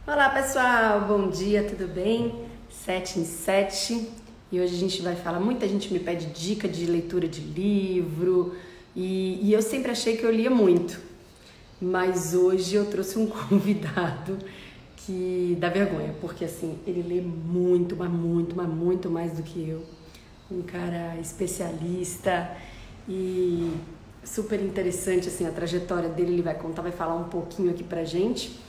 Olá pessoal, bom dia, tudo bem? 7 em 7 e hoje a gente vai falar. Muita gente me pede dica de leitura de livro e eu sempre achei que eu lia muito, mas hoje eu trouxe um convidado que dá vergonha, porque assim, ele lê muito, mas muito mais do que eu. Um cara especialista e super interessante assim a trajetória dele, ele vai contar, vai falar um pouquinho aqui pra gente.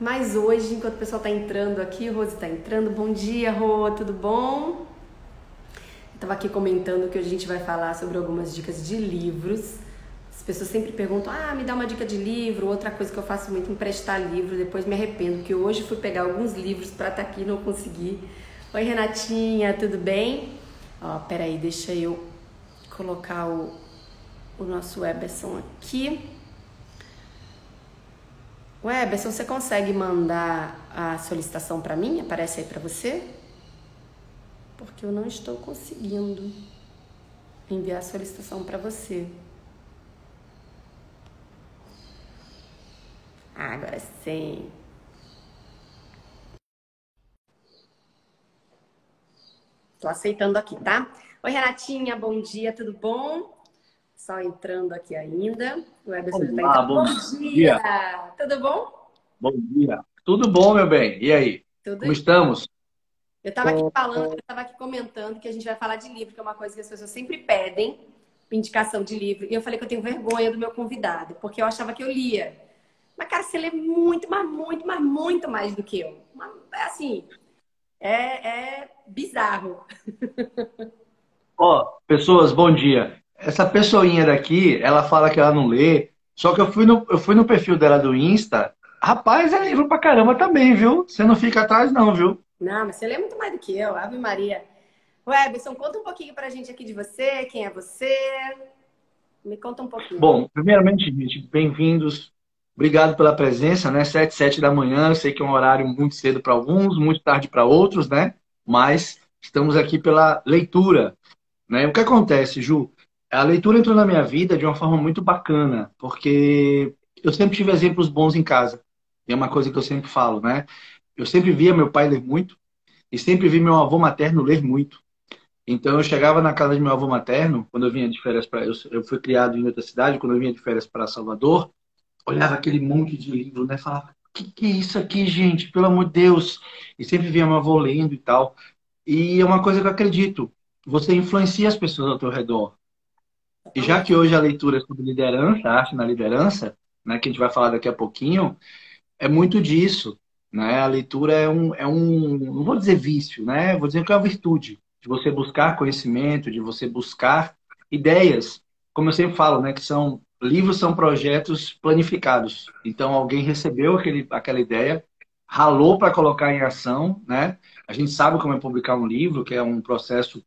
Mas hoje, enquanto o pessoal está entrando aqui, Rose está entrando. Bom dia, Rô, tudo bom? Eu tava aqui comentando que hoje a gente vai falar sobre algumas dicas de livros. As pessoas sempre perguntam, me dá uma dica de livro. Outra coisa que eu faço muito é emprestar livro, depois me arrependo, porque hoje fui pegar alguns livros para estar aqui e não consegui. Oi, Renatinha, tudo bem? Ó, peraí, deixa eu colocar o nosso Eberson aqui. Eberson, você consegue mandar a solicitação para mim? Aparece aí para você? Porque eu não estou conseguindo enviar a solicitação para você. Agora sim. Tô aceitando aqui, tá? Oi, Renatinha, bom dia, tudo bom? Só entrando aqui ainda. O Eberson já tá Olá, entrando. bom Bom dia! dia. Tudo bom? Bom dia. Tudo bom, meu bem? E aí? Tudo. Como estamos? Eu estava aqui falando, eu estava aqui comentando que a gente vai falar de livro, que é uma coisa que as pessoas sempre pedem, indicação de livro. E eu falei que eu tenho vergonha do meu convidado, porque eu achava que eu lia. Mas, cara, você lê muito, mas muito mais do que eu. É assim, é bizarro. Ó, pessoas, bom dia. Essa pessoinha daqui, ela fala que ela não lê, só que eu fui no perfil dela do Insta. Rapaz, é livro pra caramba também, viu? Você não fica atrás, não, viu? Não, mas você lê muito mais do que eu, Ave Maria. Eberson, conta um pouquinho pra gente aqui de você, quem é você? Me conta um pouquinho. Bom, primeiramente, gente, bem-vindos. Obrigado pela presença, né? 7 da manhã. Eu sei que é um horário muito cedo para alguns, muito tarde para outros, né? Mas estamos aqui pela leitura. Né? O que acontece, Ju? A leitura entrou na minha vida de uma forma muito bacana, porque eu sempre tive exemplos bons em casa. É uma coisa que eu sempre falo, né? Eu sempre via meu pai ler muito e sempre vi meu avô materno ler muito. Então eu chegava na casa de meu avô materno, quando eu vinha de férias para eu fui criado em outra cidade, quando eu vinha de férias para Salvador, olhava aquele monte de livro, né? Falava, que é isso aqui, gente? Pelo amor de Deus! E sempre via meu avô lendo e tal. E é uma coisa que eu acredito. Você influencia as pessoas ao teu redor. E já que Totalmente. hoje a leitura é sobre liderança, arte na liderança, né, que a gente vai falar daqui a pouquinho, é muito disso, né? A leitura não vou dizer vício, né? Vou dizer que é uma virtude de você buscar conhecimento, de você buscar ideias. Como eu sempre falo, né, que são livros são projetos planificados. Então alguém recebeu aquela ideia, ralou para colocar em ação, né? A gente sabe como é publicar um livro, que é um processo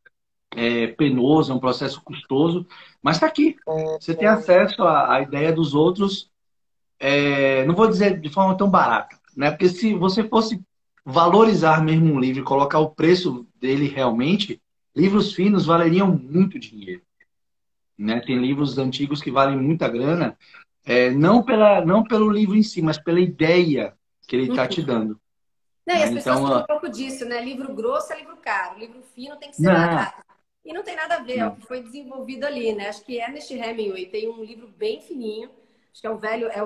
penoso, é um processo custoso, mas está aqui. Você tem acesso à ideia dos outros, não vou dizer de forma tão barata, né? Porque se você fosse valorizar mesmo um livro e colocar o preço dele realmente, livros finos valeriam muito dinheiro, né? Tem livros antigos que valem muita grana, não pelo livro em si, mas pela ideia que ele está te dando, Não, e né? as pessoas Então, têm um pouco disso, né? Livro grosso é livro caro, livro fino tem que ser não, barato. E não tem nada a ver, é o não. que foi desenvolvido ali, né? Acho que Ernest Hemingway tem um livro bem fininho, acho que é o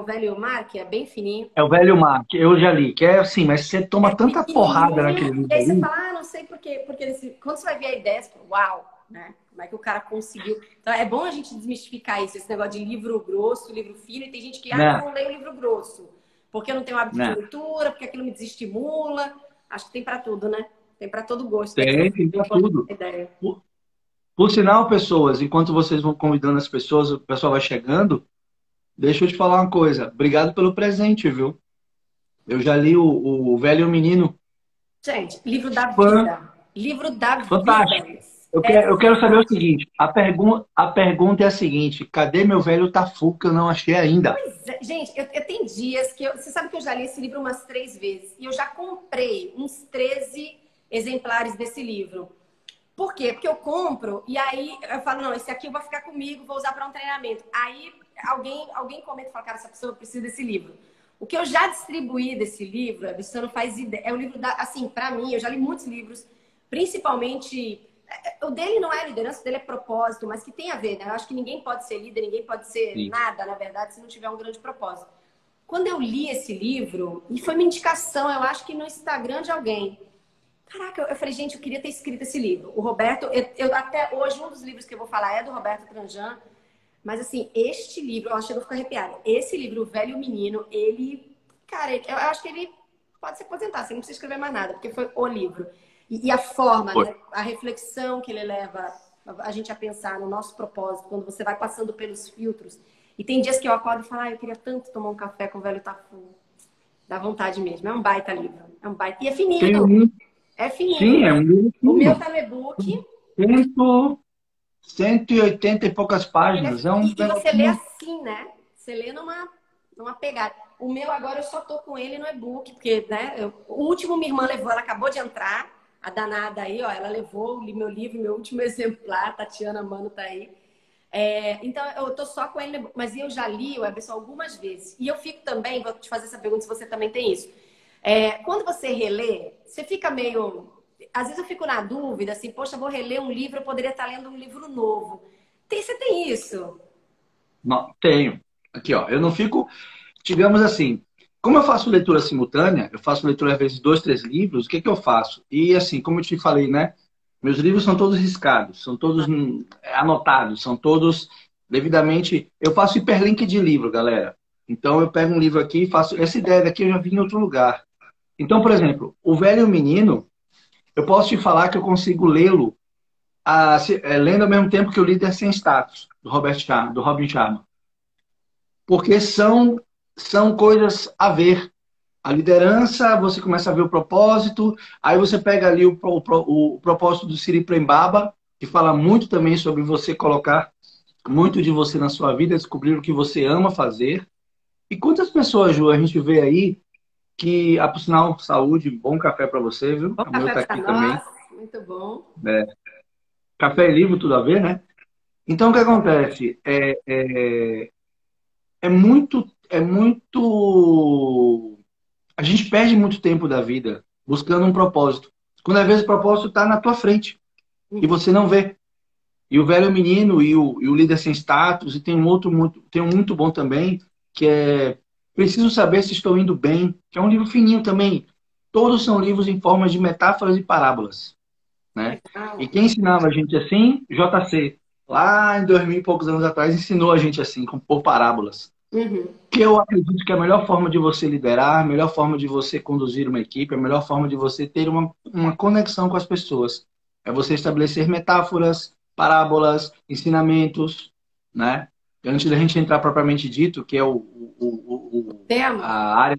Velho Mar, que é bem fininho. É o velho mar, que eu já li, que é assim, mas você toma É tanta porrada pequenininho, naquele e livro aí você ali. fala, não sei por quê, porque quando você vai ver a ideia, você fala, uau, né? Como é que o cara conseguiu? Então é bom a gente desmistificar isso, esse negócio de livro grosso, livro fino, e tem gente que, eu Né, não leio livro grosso, porque eu não tenho hábito de né. leitura, porque aquilo me desestimula. Acho que tem para tudo, né? Tem para todo gosto, daqui Tem pra tudo. a ideia. Por, por sinal, pessoas, enquanto vocês vão convidando as pessoas, o pessoal vai chegando, deixa eu te falar uma coisa. Obrigado pelo presente, viu? Eu já li o Velho e o Menino. Gente, livro da Fã, vida. Livro da fantástico. vida. É Eu quero saber o fantástico. seguinte: a pergunta é a seguinte: cadê meu velho Tafu que eu não achei ainda? Gente, eu tenho dias que você sabe que eu já li esse livro umas 3 vezes e eu já comprei uns 13 exemplares desse livro. Por quê? Porque eu compro e aí eu falo, não, esse aqui eu vou ficar comigo, vou usar para um treinamento. Aí alguém comenta e fala, cara, essa pessoa precisa desse livro. O que eu já distribuí desse livro, você não faz ideia. É um livro assim, para mim, eu já li muitos livros, principalmente. O dele não é liderança, o dele é propósito, mas que tem a ver, né? Eu acho que ninguém pode ser líder, ninguém pode ser Sim. nada, na verdade, se não tiver um grande propósito. Quando eu li esse livro, e foi uma indicação, eu acho que no Instagram de alguém. Caraca, eu falei, gente, eu queria ter escrito esse livro. O Roberto, eu até hoje, um dos livros que eu vou falar é do Roberto Tranjan. Mas assim, este livro, eu acho que eu vou ficar arrepiada. Esse livro, O Velho e o Menino, ele, cara, eu acho que ele pode se aposentar, você não precisa escrever mais nada, porque foi o livro. E a forma, Foi. né? A reflexão que ele leva a gente a pensar no nosso propósito, quando você vai passando pelos filtros. E tem dias que eu acordo e falo, eu queria tanto tomar um café com o velho Tafu. Dá vontade mesmo. É um baita livro. É um baita. E é Tem fininho. um, É sim, fininho. é um livro O meu fino. tá no e-book. 180 e poucas páginas. É um E você lê negocinho. assim, né? Você lê numa pegada. O meu agora eu só tô com ele no e-book, porque, né? O último minha irmã levou, ela acabou de entrar, a danada aí, ó, ela levou meu livro, meu último exemplar, Tatiana Mano tá aí. Então eu tô só com ele, mas eu já li o Eberson algumas vezes. E eu fico também, vou te fazer essa pergunta se você também tem isso. Quando você relê, você fica meio. Às vezes eu fico na dúvida, assim, poxa, vou reler um livro, eu poderia estar lendo um livro novo. Você tem isso? Não, tenho. Aqui, ó. Eu não fico, digamos assim, como eu faço leitura simultânea, eu faço leitura às vezes de 2, 3 livros, o que que eu faço? E assim, como eu te falei, né? Meus livros são todos riscados, são todos anotados, são todos devidamente. Eu faço hiperlink de livro, galera. Então eu pego um livro aqui e faço. Essa ideia daqui eu já vi em outro lugar. Então, por exemplo, O Velho e o Menino, eu posso te falar que eu consigo lê-lo lendo ao mesmo tempo que o Líder Sem Status, do Robin Sharma. Porque são coisas a ver. A liderança, você começa a ver o propósito, aí você pega ali o propósito do Siri Prembaba, que fala muito também sobre você colocar muito de você na sua vida, descobrir o que você ama fazer. E quantas pessoas, Ju, a gente vê aí que, por sinal, saúde, bom café para você, viu? Bom O meu café tá para aqui também. nós, muito bom. Né? Café e livro, tudo a ver, né? Então, o que acontece? É muito. A gente perde muito tempo da vida buscando um propósito. Quando às vezes o propósito está na tua frente e Uhum. você não vê. E o Velho Menino e o Líder Sem Status, e tem um muito bom também, que é Preciso Saber Se Estou Indo Bem, que é um livro fininho também. Todos são livros em forma de metáforas e parábolas, né? E Legal. quem ensinava a gente assim? JC. Lá em 2000 e poucos anos atrás, ensinou a gente assim, por parábolas. Uhum. Que eu acredito que é a melhor forma de você liderar, a melhor forma de você conduzir uma equipe, a melhor forma de você ter uma conexão com as pessoas. É você estabelecer metáforas, parábolas, ensinamentos, né? Antes da gente entrar propriamente dito, que é Tema. a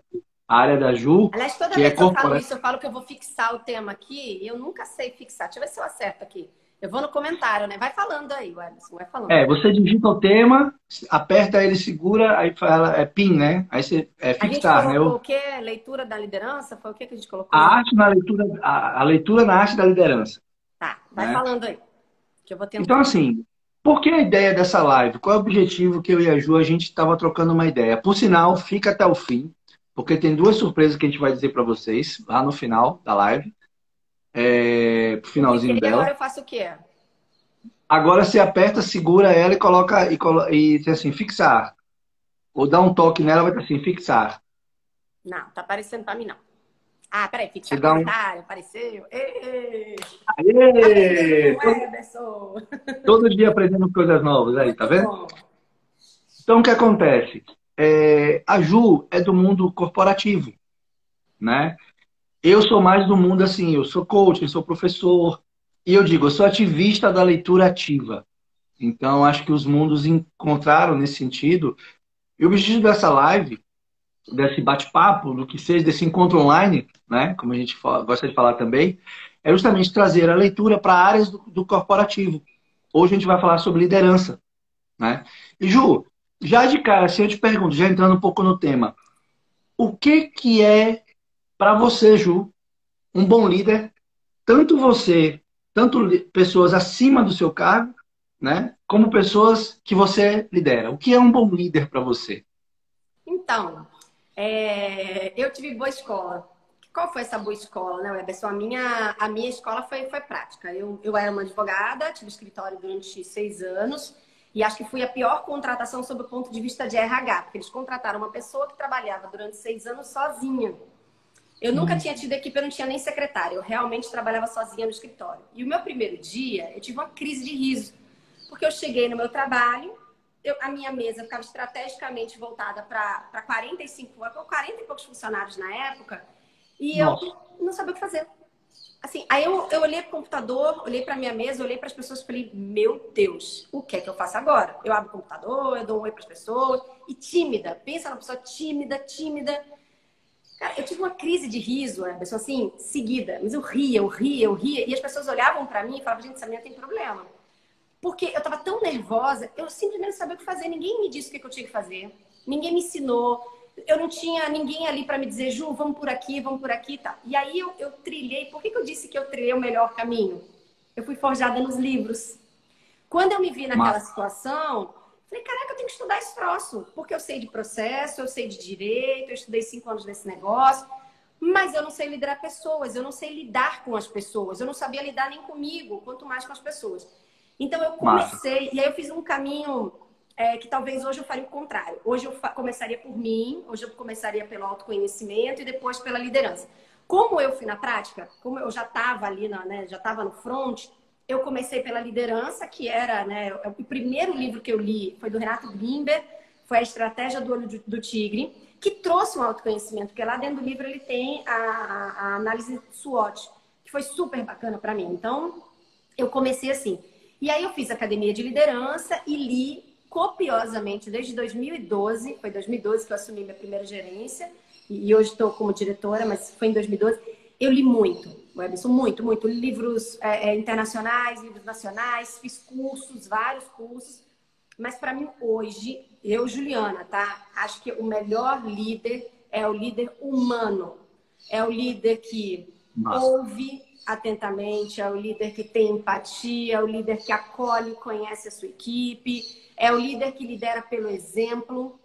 área da Ju, Aliás, toda que é vez que eu falo corporativa. isso, eu falo que eu vou fixar o tema aqui e eu nunca sei fixar. Deixa eu ver se eu acerto aqui. Eu vou no comentário, né? Vai falando aí, Ederson, vai falando. Você digita o tema, aperta ele, segura, aí fala, PIN, né? Aí você, A gente fixar, né? colocou o quê? Leitura da liderança? Foi o que que a gente A colocou? arte na leitura, a leitura na arte da liderança, Tá, vai né? falando aí, que eu vou Então, tentar. assim, por que a ideia dessa live? Qual é o objetivo que eu e a Ju, a gente estava trocando uma ideia? Por sinal, fica até o fim, porque tem duas surpresas que a gente vai dizer para vocês lá no final da live, pro Eu finalzinho cliquei, agora dela. eu faço o quê? Agora você aperta, segura ela e coloca e diz assim, fixar. Ou dá um toque nela, vai ter assim, fixar. Não, tá aparecendo pra mim, não. Ah, peraí, Você fixar dá um. comentário, apareceu. Ei, aprendendo Aê! com o Ederson. Todo dia aprendendo coisas novas aí, tá Muito vendo? bom. Então, o que acontece? A Ju é do mundo corporativo, né? Eu sou mais do mundo assim, eu sou coach, eu sou professor, e eu digo, eu sou ativista da leitura ativa. Então, acho que os mundos encontraram nesse sentido. E o objetivo dessa live, desse bate-papo, do que seja, desse encontro online, né? Como a gente gosta de falar também, é justamente trazer a leitura para áreas do corporativo. Hoje a gente vai falar sobre liderança, né? E Ju, já de cara, se eu te pergunto, já entrando um pouco no tema, o que que é para você, Ju, um bom líder? Tanto você, pessoas acima do seu cargo, né? Como pessoas que você lidera. O que é um bom líder para você? Então. Eu tive boa escola. Qual foi essa boa escola, né, Weberson? A minha escola foi prática. Eu era uma advogada, tive escritório durante 6 anos e acho que fui a pior contratação sob o ponto de vista de RH, porque eles contrataram uma pessoa que trabalhava durante 6 anos sozinha. Eu nunca tinha tido equipe, eu não tinha nem secretária. Eu realmente trabalhava sozinha no escritório. E o meu primeiro dia, eu tive uma crise de riso. Porque eu cheguei no meu trabalho, a minha mesa ficava estrategicamente voltada para 40 e poucos funcionários na época, e eu Nossa, não sabia o que fazer. Assim, aí eu olhei para o computador, olhei para minha mesa, olhei para as pessoas e falei, meu Deus, o que é que eu faço agora? Eu abro o computador, eu dou um oi para as pessoas, e tímida, pensa numa pessoa tímida, tímida. Cara, eu tive uma crise de riso, pessoa assim, seguida. Mas eu ria, eu ria, eu ria. E as pessoas olhavam para mim e falavam, gente, essa menina tem problema. Porque eu tava tão nervosa, eu simplesmente não sabia o que fazer. Ninguém me disse o que eu tinha que fazer. Ninguém me ensinou. Eu não tinha ninguém ali para me dizer, Ju, vamos por aqui e tá. E aí eu trilhei. Por que eu disse que eu trilhei o melhor caminho? Eu fui forjada nos livros. Quando eu me vi naquela massa. situação, falei, caraca, eu tenho que estudar esse troço. Porque eu sei de processo, eu sei de direito, eu estudei 5 anos nesse negócio. Mas eu não sei liderar pessoas, eu não sei lidar com as pessoas. Eu não sabia lidar nem comigo, quanto mais com as pessoas. Então eu Massa. comecei, e aí eu fiz um caminho que talvez hoje eu faria o contrário. Hoje eu começaria por mim, hoje eu começaria pelo autoconhecimento e depois pela liderança. Como eu fui na prática, como eu já estava ali, né, já estava no front, eu comecei pela liderança, que era, né, o primeiro livro que eu li foi do Renato Grimber, foi A Estratégia do Olho do Tigre, que trouxe um autoconhecimento, porque lá dentro do livro ele tem a análise SWOT, que foi super bacana para mim. Então, eu comecei assim. E aí eu fiz academia de liderança e li copiosamente desde 2012. Foi 2012 que eu assumi minha primeira gerência. E hoje estou como diretora, mas foi em 2012. Eu li muito, Webson, muito, muito. Livros internacionais, livros nacionais, fiz cursos, vários cursos. Mas para mim hoje, eu, Juliana, tá? Acho que o melhor líder é o líder humano. É o líder que Massa. ouve atentamente, é o líder que tem empatia, é o líder que acolhe e conhece a sua equipe, é o líder que lidera pelo exemplo.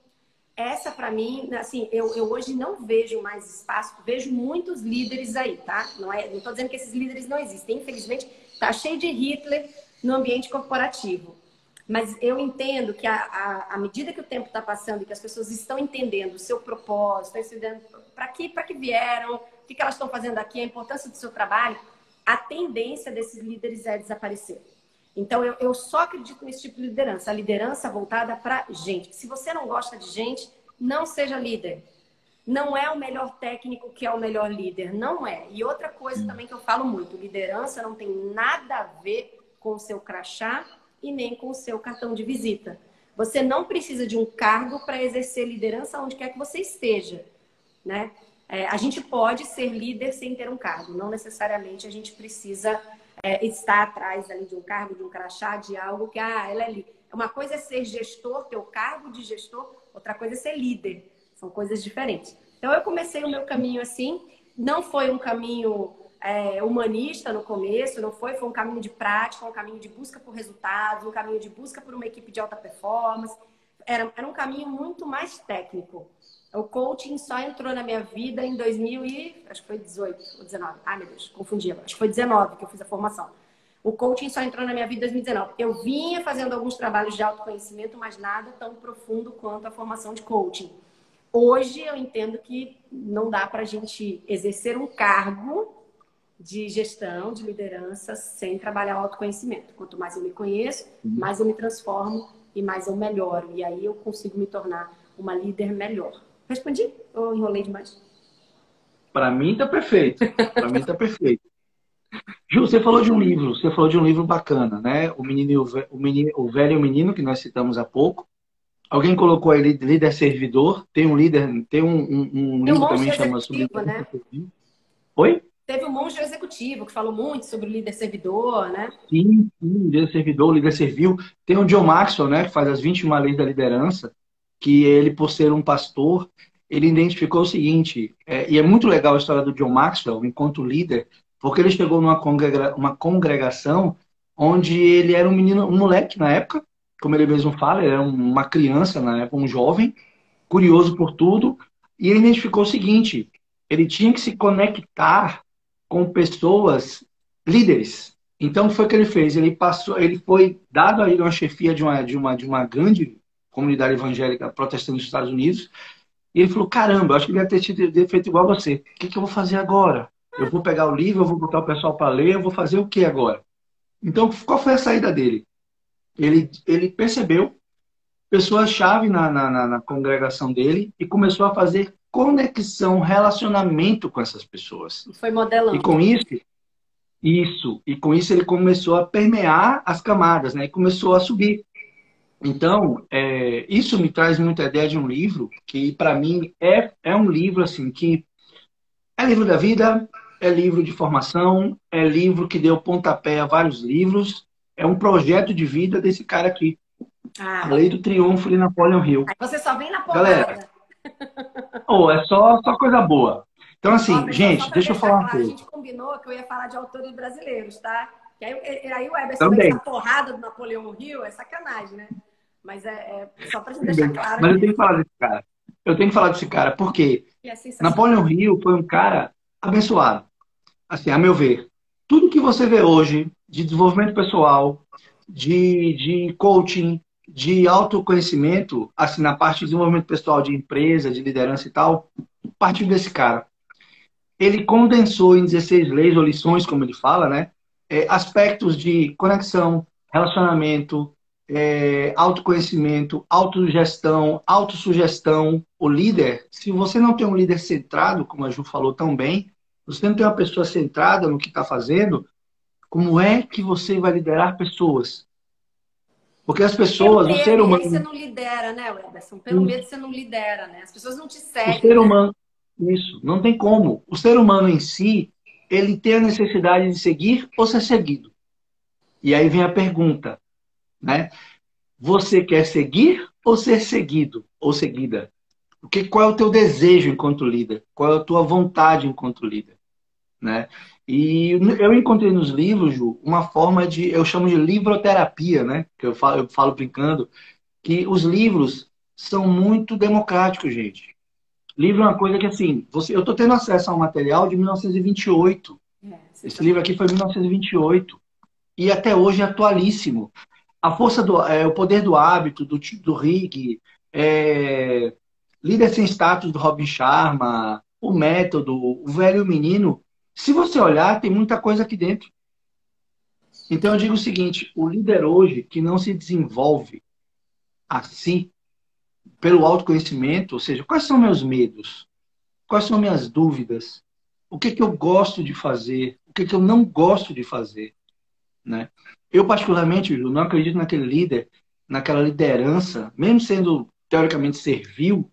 Essa, para mim, assim, eu hoje não vejo mais espaço, vejo muitos líderes aí, tá? Não estou dizendo que esses líderes não existem. Infelizmente, tá cheio de Hitler no ambiente corporativo. Mas eu entendo que à medida que o tempo está passando e que as pessoas estão entendendo o seu propósito, estão entendendo para que vieram, o que elas estão fazendo aqui, a importância do seu trabalho, a tendência desses líderes é desaparecer. Então, eu só acredito nesse tipo de liderança. A liderança voltada para gente. Se você não gosta de gente, não seja líder. Não é o melhor técnico que é o melhor líder. Não é. E outra coisa também que eu falo muito. Liderança não tem nada a ver com o seu crachá e nem com o seu cartão de visita. Você não precisa de um cargo para exercer liderança onde quer que você esteja, né? A gente pode ser líder sem ter um cargo. Não necessariamente a gente precisa estar atrás ali de um cargo, de um crachá, de algo que, ela é líder. Uma coisa é ser gestor, ter o cargo de gestor, outra coisa é ser líder. São coisas diferentes. Então, eu comecei o meu caminho assim. Não foi um caminho humanista no começo, não foi um caminho de prática, um caminho de busca por resultados, um caminho de busca por uma equipe de alta performance. Era um caminho muito mais técnico. O coaching só entrou na minha vida em 2000 e acho que foi 18 ou 19. Ai, meu Deus, confundi agora. Acho que foi 19 que eu fiz a formação. O coaching só entrou na minha vida em 2019. Eu vinha fazendo alguns trabalhos de autoconhecimento, mas nada tão profundo quanto a formação de coaching. Hoje eu entendo que não dá para a gente exercer um cargo de gestão, de liderança, sem trabalhar o autoconhecimento. Quanto mais eu me conheço, mais eu me transformo e mais eu melhoro. E aí eu consigo me tornar uma líder melhor. Respondi? Ou enrolei demais? Para mim tá perfeito. Para mim tá perfeito. Ju, você falou de um livro bacana, né? O Velho e o Menino, que nós citamos há pouco. Alguém colocou aí líder servidor. Tem um líder, tem um Tem um livro monge também que chama sobre executivo, liderança né? servil. Oi? Teve um monge executivo que falou muito sobre o líder servidor, né? Sim, líder servidor, líder servil. Tem o John Maxwell, né, que faz as 21 leis da liderança, que ele, por ser um pastor, ele identificou o seguinte, e é muito legal a história do John Maxwell, enquanto líder, porque ele chegou numa uma congregação onde ele era um menino, um moleque na época, como ele mesmo fala, ele era uma criança na época, um jovem, curioso por tudo, E ele identificou o seguinte, ele tinha que se conectar com pessoas líderes. Então, o que foi que ele fez? Ele foi dado a ele uma chefia de uma grande comunidade evangélica protestante dos Estados Unidos, e ele falou, caramba, eu acho que ele deve ter feito igual a você. O que eu vou fazer agora? Eu vou pegar o livro, eu vou botar o pessoal para ler, eu vou fazer o que agora? Então, qual foi a saída dele? Ele percebeu pessoas-chave na congregação dele e começou a fazer conexão, relacionamento com essas pessoas. Foi E modelando. com isso ele começou a permear as camadas, né? E começou a subir. Então, isso me traz muita ideia de um livro que, para mim, é um livro assim que é livro da vida, é livro de formação, é livro que deu pontapé a vários livros, é um projeto de vida desse cara aqui. A Ah, Lei do Triunfo de Napoleon Hill. aí você só vem na Galera, porrada. é só coisa boa. Então, Ó, assim, pessoal, só gente, para deixa eu deixar falar uma claro, a coisa. gente combinou que eu ia falar de autores brasileiros, tá? Que aí o Eberson vem Também. essa porrada do Napoleão Hill, é sacanagem, né? Mas é só pra gente deixar Também. claro Mas eu aqui. tenho que falar desse cara. Eu tenho que falar desse cara, porque Que é sensacional. Napoleon Hill foi um cara abençoado. Assim, a meu ver. Tudo que você vê hoje de desenvolvimento pessoal, de coaching, de autoconhecimento, assim, na parte de desenvolvimento pessoal de empresa, de liderança e tal, partiu desse cara. Ele condensou em 16 leis ou lições, como ele fala, né? Aspectos de conexão, relacionamento, autoconhecimento, autogestão, autossugestão. O líder, se você não tem um líder centrado, como a Ju falou tão bem, você não tem uma pessoa centrada no que está fazendo, como é que você vai liderar pessoas? Porque as Pelo pessoas, o ser medo, e aí você humano, não lidera, né, Eberson? Pelo medo você não lidera, né? As pessoas não te o seguem, ser né? humano, isso, não tem como. O ser humano em si, ele tem a necessidade de seguir ou ser seguido. E aí vem a pergunta, né? Você quer seguir ou ser seguido ou seguida? Qual é o teu desejo enquanto líder? Qual é a tua vontade enquanto líder? Né? E eu encontrei nos livros, Ju, uma forma eu chamo de livroterapia, né? Que eu falo brincando, que os livros são muito democráticos, gente. Livro é uma coisa que, assim, eu estou tendo acesso a um material de 1928. É, Esse livro aqui foi 1928. E até hoje é atualíssimo. A força o poder do hábito, do Rig, é, Líder Sem Status do Robin Sharma, o método, o velho e o menino. Se você olhar, tem muita coisa aqui dentro. Então eu digo o seguinte: o líder hoje que não se desenvolve a si pelo autoconhecimento, ou seja, quais são meus medos? Quais são minhas dúvidas? O que eu gosto de fazer? O que eu não gosto de fazer? Né? Eu, particularmente, Ju, não acredito naquele líder, naquela liderança, mesmo sendo teoricamente servil,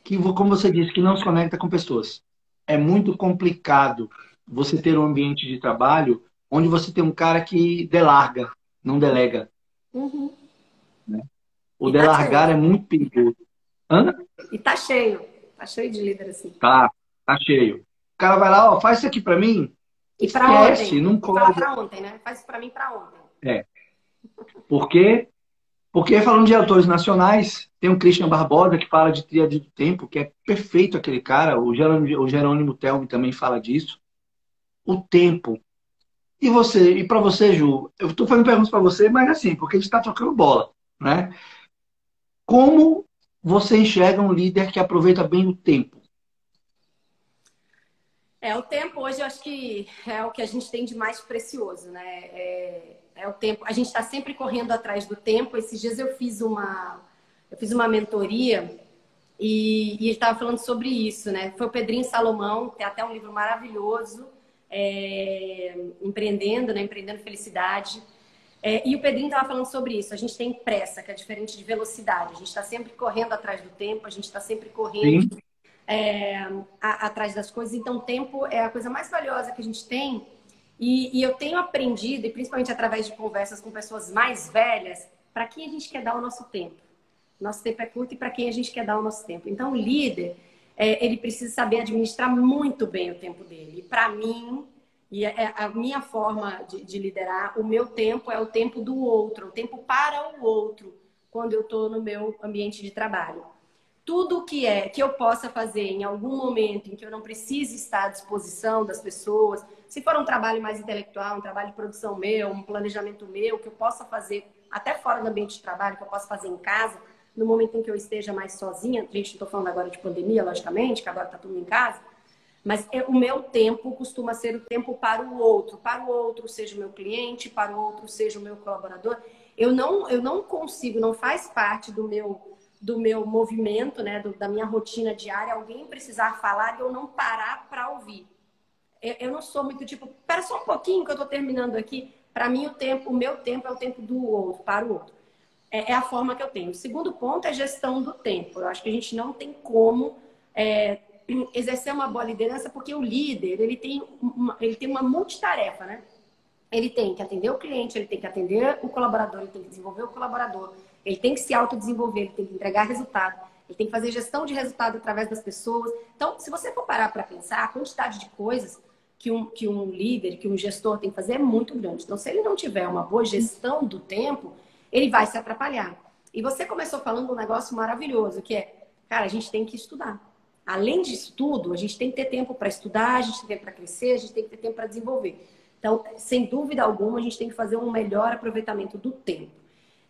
que, como você disse, que não se conecta com pessoas. É muito complicado você ter um ambiente de trabalho onde você tem um cara que delarga, não delega. Uhum. Né? O E tá delargar cheio. é muito perigoso. Hã? E tá cheio. Tá cheio de líder assim. Tá cheio. O cara vai lá, ó, faz isso aqui pra mim, E pra esquece, ontem. não Tem que falar cobra. pra ontem, né? Faz isso pra mim pra ontem. É. Por quê? Porque falando de autores nacionais, tem o Christian Barbosa que fala de tríade do tempo, que é perfeito aquele cara. O Jerônimo Telmi também fala disso. O tempo. E para você, Ju, eu estou fazendo perguntas para você, mas assim, porque a gente está trocando bola, né? Como você enxerga um líder que aproveita bem o tempo? O tempo hoje eu acho que é o que a gente tem de mais precioso, né? É o tempo. A gente está sempre correndo atrás do tempo. Esses dias eu fiz uma mentoria e ele estava falando sobre isso, né? Foi o Pedrinho Salomão, tem até um livro maravilhoso, Empreendendo, né? Empreendendo Felicidade. E o Pedrinho estava falando sobre isso. A gente tem pressa, que é diferente de velocidade. A gente está sempre correndo atrás do tempo, a gente está sempre correndo Sim, atrás das coisas. Então, o tempo é a coisa mais valiosa que a gente tem. E eu tenho aprendido, e principalmente através de conversas com pessoas mais velhas, para quem a gente quer dar o nosso tempo. Nosso tempo é curto e para quem a gente quer dar o nosso tempo. Então, o líder, ele precisa saber administrar muito bem o tempo dele. E para mim, e é a minha forma de liderar, o meu tempo é o tempo do outro, o tempo para o outro, quando eu estou no meu ambiente de trabalho. tudo que eu possa fazer em algum momento em que eu não precise estar à disposição das pessoas, se for um trabalho mais intelectual, um trabalho de produção meu, um planejamento meu, que eu possa fazer até fora do ambiente de trabalho, que eu possa fazer em casa, no momento em que eu esteja mais sozinha, gente, não estou falando agora de pandemia, logicamente, que agora está tudo em casa, mas o meu tempo costuma ser o tempo para o outro seja o meu cliente, para o outro seja o meu colaborador. Eu não consigo, não faz parte do meu movimento, né, da minha rotina diária, alguém precisar falar e eu não parar para ouvir. Eu não sou muito tipo, espera só um pouquinho que eu estou terminando aqui. Para mim, o meu tempo é o tempo do outro, para o outro. É a forma que eu tenho. O segundo ponto é gestão do tempo. Eu acho que a gente não tem como exercer uma boa liderança, porque o líder, ele tem uma multitarefa, né? Ele tem que atender o cliente, ele tem que atender o colaborador, ele tem que desenvolver o colaborador, ele tem que se autodesenvolver, ele tem que entregar resultado, ele tem que fazer gestão de resultado através das pessoas. Então, se você for parar para pensar, a quantidade de coisas que um líder, que um gestor tem que fazer é muito grande. Então, se ele não tiver uma boa gestão do tempo, ele vai se atrapalhar. E você começou falando um negócio maravilhoso, que é, cara, a gente tem que estudar. Além disso tudo, a gente tem que ter tempo para estudar, a gente tem tempo para crescer, a gente tem que ter tempo para desenvolver. Então, sem dúvida alguma, a gente tem que fazer um melhor aproveitamento do tempo.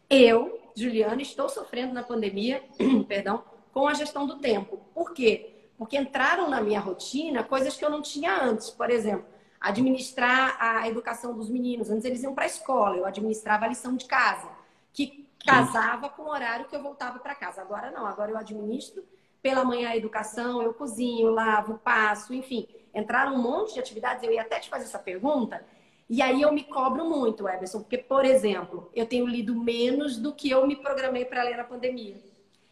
Eu, Juliana, estou sofrendo na pandemia, perdão, com a gestão do tempo. Por quê? Porque entraram na minha rotina coisas que eu não tinha antes. Por exemplo, administrar a educação dos meninos. Antes eles iam para a escola, eu administrava a lição de casa, que casava com o horário que eu voltava para casa. Agora não, agora eu administro pela manhã a educação, eu cozinho, lavo, passo, enfim. Entraram um monte de atividades, eu ia até te fazer essa pergunta, e aí eu me cobro muito, Eberson, porque, por exemplo, eu tenho lido menos do que eu me programei para ler na pandemia.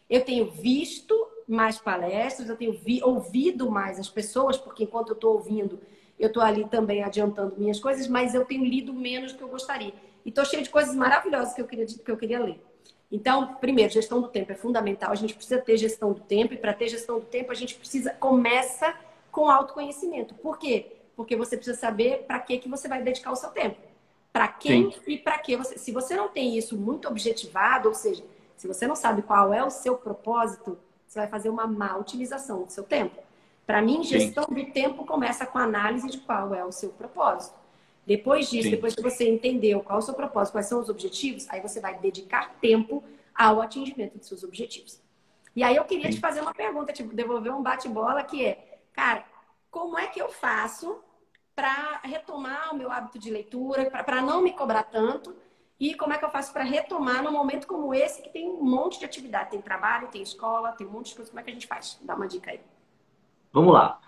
Eu tenho visto mais palestras, eu tenho ouvido mais as pessoas, porque enquanto eu estou ouvindo, eu estou ali também adiantando minhas coisas, mas eu tenho lido menos do que eu gostaria. E estou cheio de coisas maravilhosas que eu queria ler. Então, primeiro, gestão do tempo é fundamental. A gente precisa ter gestão do tempo, e para ter gestão do tempo, a gente começa com autoconhecimento. Por quê? Porque você precisa saber para que você vai dedicar o seu tempo. Para quem e para que você. Se você não tem isso muito objetivado, ou seja, se você não sabe qual é o seu propósito, você vai fazer uma má utilização do seu tempo. Para mim, gestão do tempo começa com a análise de qual é o seu propósito. Depois disso, depois que você entendeu qual é o seu propósito, quais são os objetivos, aí você vai dedicar tempo ao atingimento dos seus objetivos. E aí eu queria te fazer uma pergunta, te devolver um bate-bola, que é, cara, como é que eu faço para retomar o meu hábito de leitura, para não me cobrar tanto, e como é que eu faço para retomar num momento como esse, que tem um monte de atividade, tem trabalho, tem escola, tem um monte de coisa, como é que a gente faz? Dá uma dica aí. Vamos lá.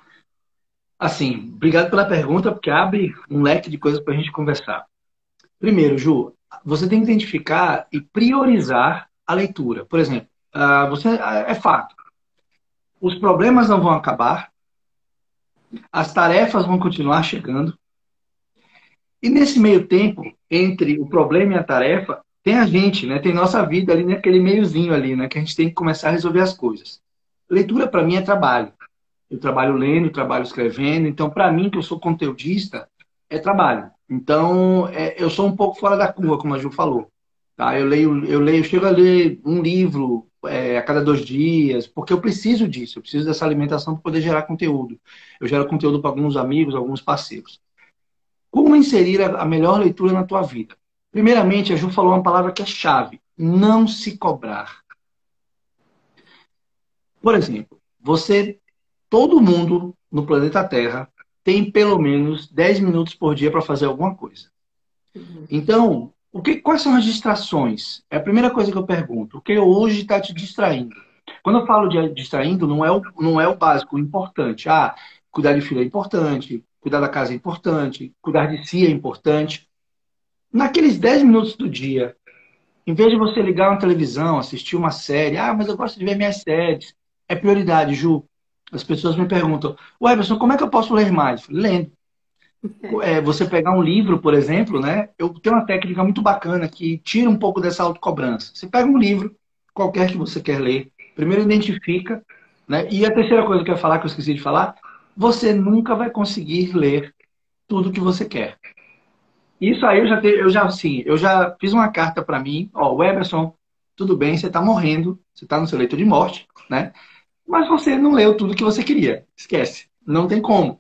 Assim, obrigado pela pergunta, porque abre um leque de coisas para a gente conversar. Primeiro, Ju, você tem que identificar e priorizar a leitura. Por exemplo, é fato, os problemas não vão acabar, as tarefas vão continuar chegando, e nesse meio tempo, entre o problema e a tarefa, tem a gente, né? Tem nossa vida ali naquele meiozinho ali, né? Que a gente tem que começar a resolver as coisas. Leitura, para mim, é trabalho. Eu trabalho lendo, trabalho escrevendo. Então, para mim, que eu sou conteudista, é trabalho. Então, eu sou um pouco fora da curva, como a Ju falou. Tá? Eu chego a ler um livro a cada 2 dias, porque eu preciso disso. Eu preciso dessa alimentação para poder gerar conteúdo. Eu gero conteúdo para alguns amigos, alguns parceiros. Como inserir a melhor leitura na tua vida? Primeiramente, a Ju falou uma palavra que é chave. Não se cobrar. Por exemplo, todo mundo no planeta Terra tem pelo menos 10 minutos por dia para fazer alguma coisa. Então, quais são as distrações? É a primeira coisa que eu pergunto. O que hoje está te distraindo? Quando eu falo de distraindo, não é o básico, o importante. Cuidar de filho é importante, cuidar da casa é importante, cuidar de si é importante. Naqueles 10 minutos do dia, em vez de você ligar uma televisão, assistir uma série, mas eu gosto de ver minhas séries, é prioridade, Ju. As pessoas me perguntam, Emerson, como é que eu posso ler mais? Lendo. Você pegar um livro, por exemplo, né? Eu tenho uma técnica muito bacana que tira um pouco dessa autocobrança. Você pega um livro, qualquer que você quer ler, primeiro identifica, né? E a terceira coisa que eu ia falar, que eu esqueci de falar, você nunca vai conseguir ler tudo que você quer. Isso aí eu já fiz uma carta para mim, o Emerson, Tudo bem, você está morrendo, você está no seu leito de morte, né? Mas você não leu tudo que você queria. Esquece. Não tem como.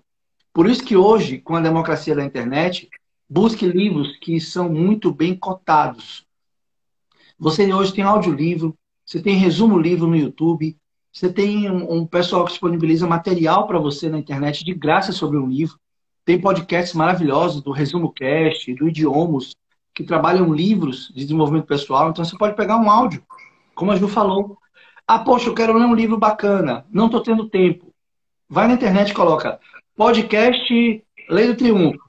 Por isso que hoje, com a democracia da internet, busque livros que são muito bem cotados. Você hoje tem audiolivro, você tem resumo livro no YouTube, você tem um pessoal que disponibiliza material para você na internet de graça sobre um livro. Tem podcasts maravilhosos do Resumo Cast, do Idiomos, que trabalham livros de desenvolvimento pessoal. Então você pode pegar um áudio, como a Ju falou. Ah, poxa, eu quero ler um livro bacana, não estou tendo tempo. Vai na internet e coloca podcast Lei do Triunfo,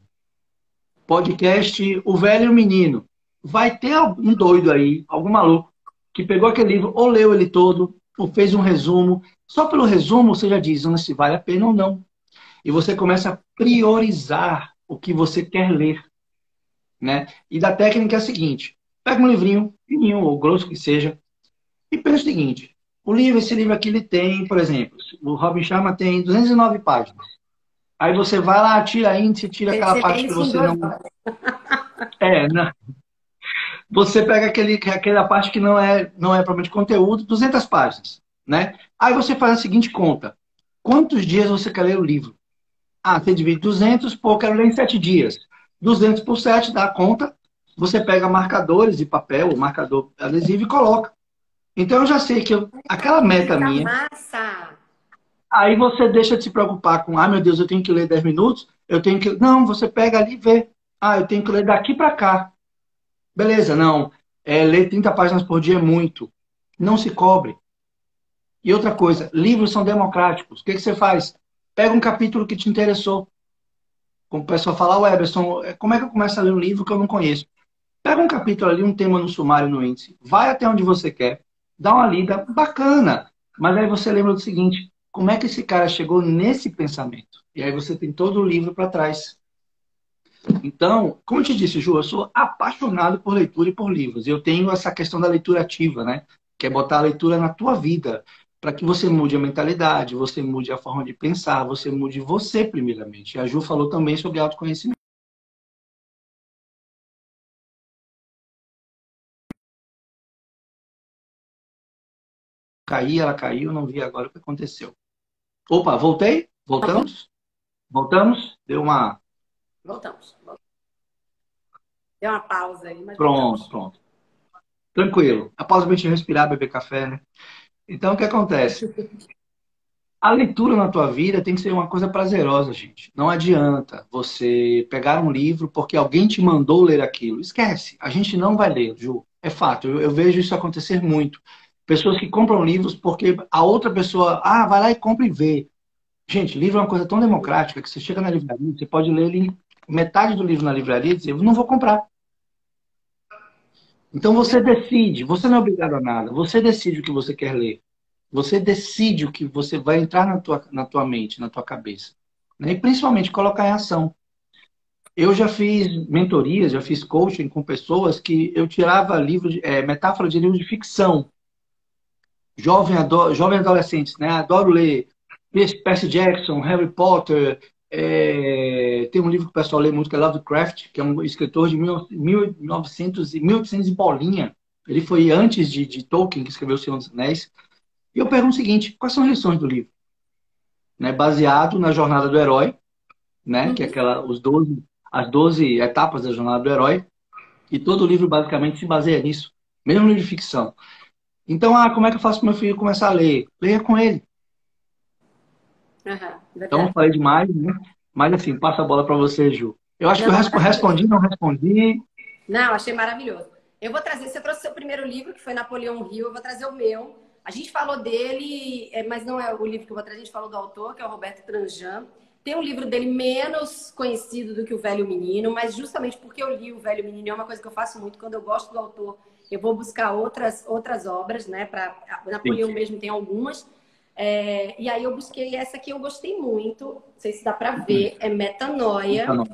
podcast O Velho e o Menino. Vai ter algum doido aí, algum maluco, que pegou aquele livro, ou leu ele todo, ou fez um resumo. Só pelo resumo você já diz se vale a pena ou não. E você começa a priorizar o que você quer ler, né? E da técnica é a seguinte: pega um livrinho, fininho ou grosso que seja, e pensa o seguinte: esse livro aqui, ele tem, por exemplo, o Robin Sharma tem 209 páginas. Aí você vai lá, tira índice, tira aquela Você lê parte que isso em você 2 horas. não. Né? Você pega aquela parte que não é propriamente conteúdo, 200 páginas, né? Aí você faz a seguinte conta: quantos dias você quer ler o livro? Ah, você divide 200, pô, eu quero ler em 7 dias. 200 por 7 dá a conta. Você pega marcadores de papel, marcador adesivo e coloca. Então eu já sei que aquela meta Fica minha. massa! Aí você deixa de se preocupar com, ah, meu Deus, eu tenho que ler 10 minutos, eu tenho que. Não, você pega ali e vê. Ah, eu tenho que ler daqui para cá. Beleza, não. Ler 30 páginas por dia é muito. Não se cobre. E outra coisa, livros são democráticos. O que você faz? Pega um capítulo que te interessou. Como o pessoal fala, o Eberson, como é que eu começo a ler um livro que eu não conheço? Pega um capítulo ali, um tema no sumário, no índice. Vai até onde você quer. Dá uma lida bacana. Mas aí você lembra do seguinte: como é que esse cara chegou nesse pensamento? E aí você tem todo o livro para trás. Então, como eu te disse, Ju, eu sou apaixonado por leitura e por livros. Eu tenho essa questão da leitura ativa, né? Que é botar a leitura na tua vida, para que você mude a mentalidade, você mude a forma de pensar, você mude você primeiramente. A Ju falou também sobre autoconhecimento. Ela caiu, não vi agora o que aconteceu. Opa, voltei? Voltamos? Voltamos? Deu uma. Voltamos. Deu uma pausa aí, mas Pronto, voltamos. pronto. Tranquilo. A pausa pra gente respirar, beber café, né? Então, o que acontece? A leitura na tua vida tem que ser uma coisa prazerosa, gente. Não adianta você pegar um livro porque alguém te mandou ler aquilo. Esquece. A gente não vai ler, Ju. É fato. Eu vejo isso acontecer muito. Pessoas que compram livros porque a outra pessoa, vai lá e compra e vê. Gente, livro é uma coisa tão democrática que você chega na livraria, você pode ler metade do livro na livraria e dizer, eu não vou comprar. Então você decide, você não é obrigado a nada, você decide o que você quer ler. Você decide o que você vai entrar na tua mente, na tua cabeça. Né? E principalmente colocar em ação. Eu já fiz mentorias, já fiz coaching com pessoas que eu tirava metáfora de livro de ficção. Jovem adolescentes, né? Adoro ler Percy Jackson, Harry Potter. Tem um livro que o pessoal lê muito, que é Lovecraft, que é um escritor de 1900 e 1800 e bolinha. Ele foi antes de Tolkien, que escreveu O Senhor dos Anéis. E eu pergunto o seguinte: quais são as lições do livro? Né? Baseado na jornada do herói, né? Que é as 12 etapas da jornada do herói. E todo o livro basicamente se baseia nisso. Mesmo livro de ficção. Então, como é que eu faço para meu filho começar a ler? Leia com ele. Aham, Então, verdade. falei demais, né? Mas, assim, passa a bola para você, Ju. Eu acho que Não, eu maravilhoso. respondi, não respondi. Não, achei maravilhoso. Eu vou trazer, você trouxe seu primeiro livro, que foi Napoleão Hill, eu vou trazer o meu. A gente falou dele, mas não é o livro que eu vou trazer, a gente falou do autor, que é o Roberto Tranjan. Tem um livro dele menos conhecido do que O Velho Menino, mas justamente porque eu li O Velho Menino, é uma coisa que eu faço muito, quando eu gosto do autor, eu vou buscar outras obras, né? Sim, Napoleão mesmo tem algumas. E aí eu busquei essa que eu gostei muito, não sei se dá para ver, é então, Metanoia. não.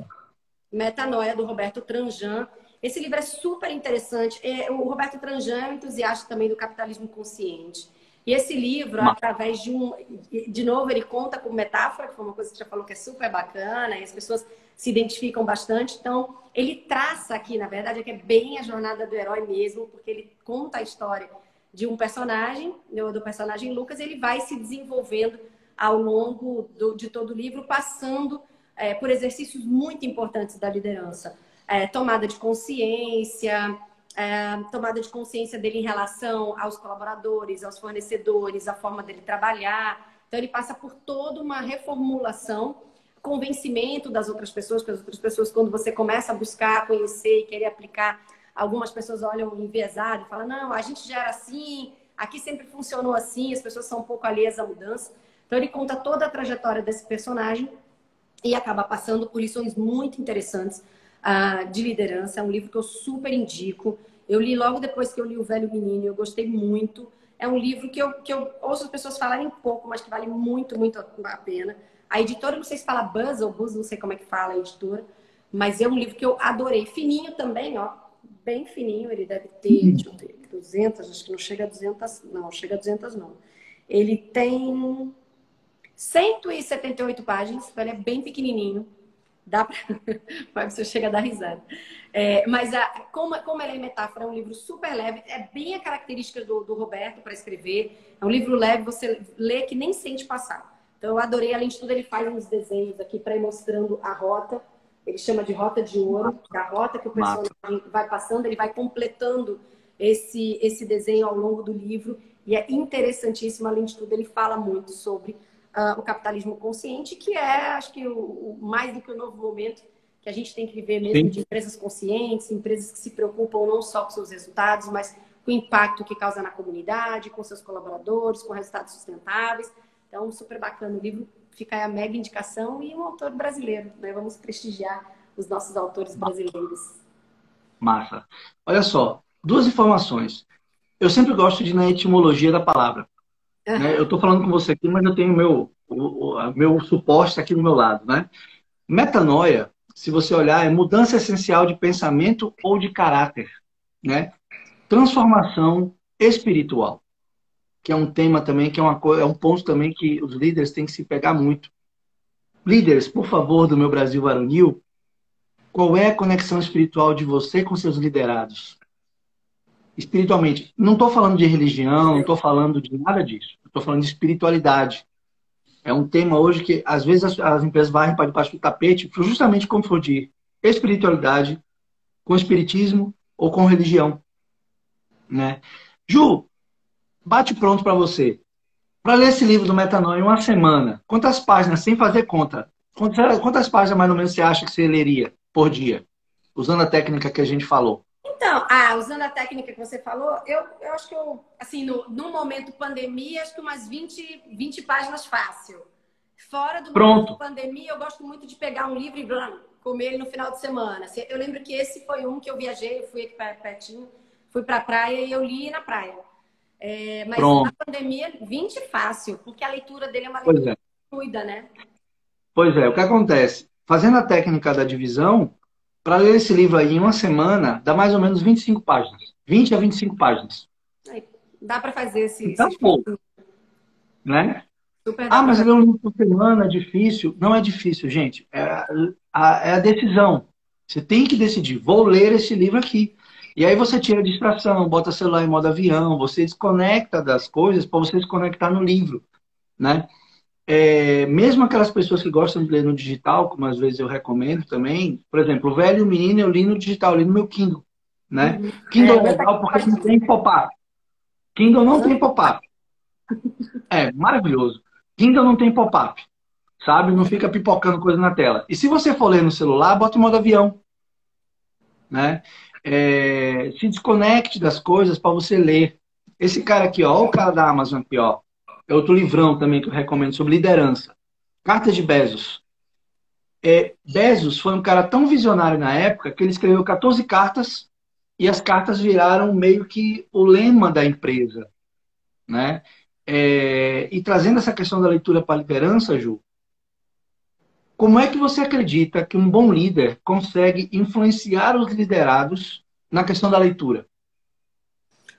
Metanoia, do Roberto Tranjan. Esse livro é super interessante. O Roberto Tranjan é um entusiasta também do capitalismo consciente. E esse livro, Mas, através de novo, ele conta com metáfora, que foi uma coisa que você já falou que é super bacana, e as pessoas se identificam bastante. Então, ele traça aqui, na verdade, é que é bem a jornada do herói mesmo, porque ele conta a história de um personagem, do personagem Lucas, ele vai se desenvolvendo ao longo de todo o livro, passando por exercícios muito importantes da liderança. Tomada de consciência, tomada de consciência dele em relação aos colaboradores, aos fornecedores, a forma dele trabalhar. Então, ele passa por toda uma reformulação, convencimento das outras pessoas, porque as outras pessoas, quando você começa a buscar, conhecer e querer aplicar, algumas pessoas olham enviesado e falam, não, a gente já era assim, aqui sempre funcionou assim, as pessoas são um pouco alheias à mudança. Então, ele conta toda a trajetória desse personagem e acaba passando por lições muito interessantes de liderança. É um livro que eu super indico. Eu li logo depois que eu li O Velho Menino, eu gostei muito. É um livro que eu ouço as pessoas falarem pouco, mas que vale muito, muito a pena. A editora, não sei se fala Buzz ou Buzz, não sei como é que fala a editora, mas é um livro que eu adorei. Fininho também, ó, bem fininho. Ele deve ter, deixa eu ver, 200, acho que não chega a 200, não, chega a 200 não. Ele tem 178 páginas, então ele é bem pequenininho. Dá pra... você chega a dar risada. Mas como ele é metáfora, é um livro super leve. É bem a característica do Roberto para escrever. É um livro leve, você lê que nem sente passar. Então eu adorei. Além de tudo, ele faz uns desenhos aqui para ir mostrando a rota. Ele chama de rota de ouro. A rota que o personagem vai passando, ele vai completando esse desenho ao longo do livro. E é interessantíssimo. Além de tudo, ele fala muito sobre o capitalismo consciente, que é, acho que, mais do que o novo momento que a gente tem que viver mesmo. Sim. De empresas conscientes, empresas que se preocupam não só com seus resultados, mas com o impacto que causa na comunidade, com seus colaboradores, com resultados sustentáveis. Então, super bacana o livro. Fica aí a mega indicação e um autor brasileiro, né? Vamos prestigiar os nossos autores brasileiros. Massa. Olha só, 2 informações. Eu sempre gosto de ir na etimologia da palavra. Né? Eu estou falando com você aqui, mas eu tenho meu suporte aqui do meu lado. Né? Metanoia, se você olhar, é mudança essencial de pensamento ou de caráter. Né? Transformação espiritual, que é um tema também, que é um ponto também que os líderes têm que se pegar muito. Líderes, por favor, do meu Brasil varonil, qual é a conexão espiritual de você com seus liderados? Espiritualmente. Não estou falando de religião, não estou falando de nada disso. Estou falando de espiritualidade. É um tema hoje que, às vezes, as empresas varrem para debaixo do tapete, justamente confundir espiritualidade com espiritismo ou com religião. Né? Ju, bate pronto para você. Para ler esse livro do Metanoia em uma semana, quantas páginas, sem fazer conta, quantas páginas mais ou menos você acha que você leria por dia? Usando a técnica que a gente falou. Então, usando a técnica que você falou, eu acho que assim, no momento pandemia, acho que umas 20 páginas fácil. Fora do momento pandemia, eu gosto muito de pegar um livro e comer ele no final de semana. Eu lembro que esse foi um que eu viajei, eu fui aqui pertinho, fui pra praia e eu li na praia. Mas na pandemia, 20 fácil, porque a leitura dele é uma leitura fluida, né? Pois é, o que acontece? Fazendo a técnica da divisão, para ler esse livro aí em uma semana, dá mais ou menos 25 páginas. 20 a 25 páginas. Dá para fazer esse pouco. Né? Mas ler um livro por semana é difícil. Não é difícil, gente. É a decisão. Você tem que decidir. Vou ler esse livro aqui. E aí você tira a distração, bota o celular em modo avião, você desconecta das coisas para você se conectar no livro. Né? Mesmo aquelas pessoas que gostam de ler no digital, como às vezes eu recomendo também, por exemplo, O Velho Menino eu li no digital, eu li no meu Kindle. Né? Kindle é legal porque não tem pop-up. Kindle não tem pop-up. É maravilhoso. Kindle não tem pop-up. Sabe? Não fica pipocando coisa na tela. E se você for ler no celular, bota em modo avião. Né? Se desconecte das coisas para você ler. Esse cara aqui, ó, o cara da Amazon aqui, ó. É outro livrão também que eu recomendo sobre liderança. Carta de Bezos. Bezos foi um cara tão visionário na época que ele escreveu 14 cartas e as cartas viraram meio que o lema da empresa. Né? E trazendo essa questão da leitura para a liderança, Ju, como é que você acredita que um bom líder consegue influenciar os liderados na questão da leitura?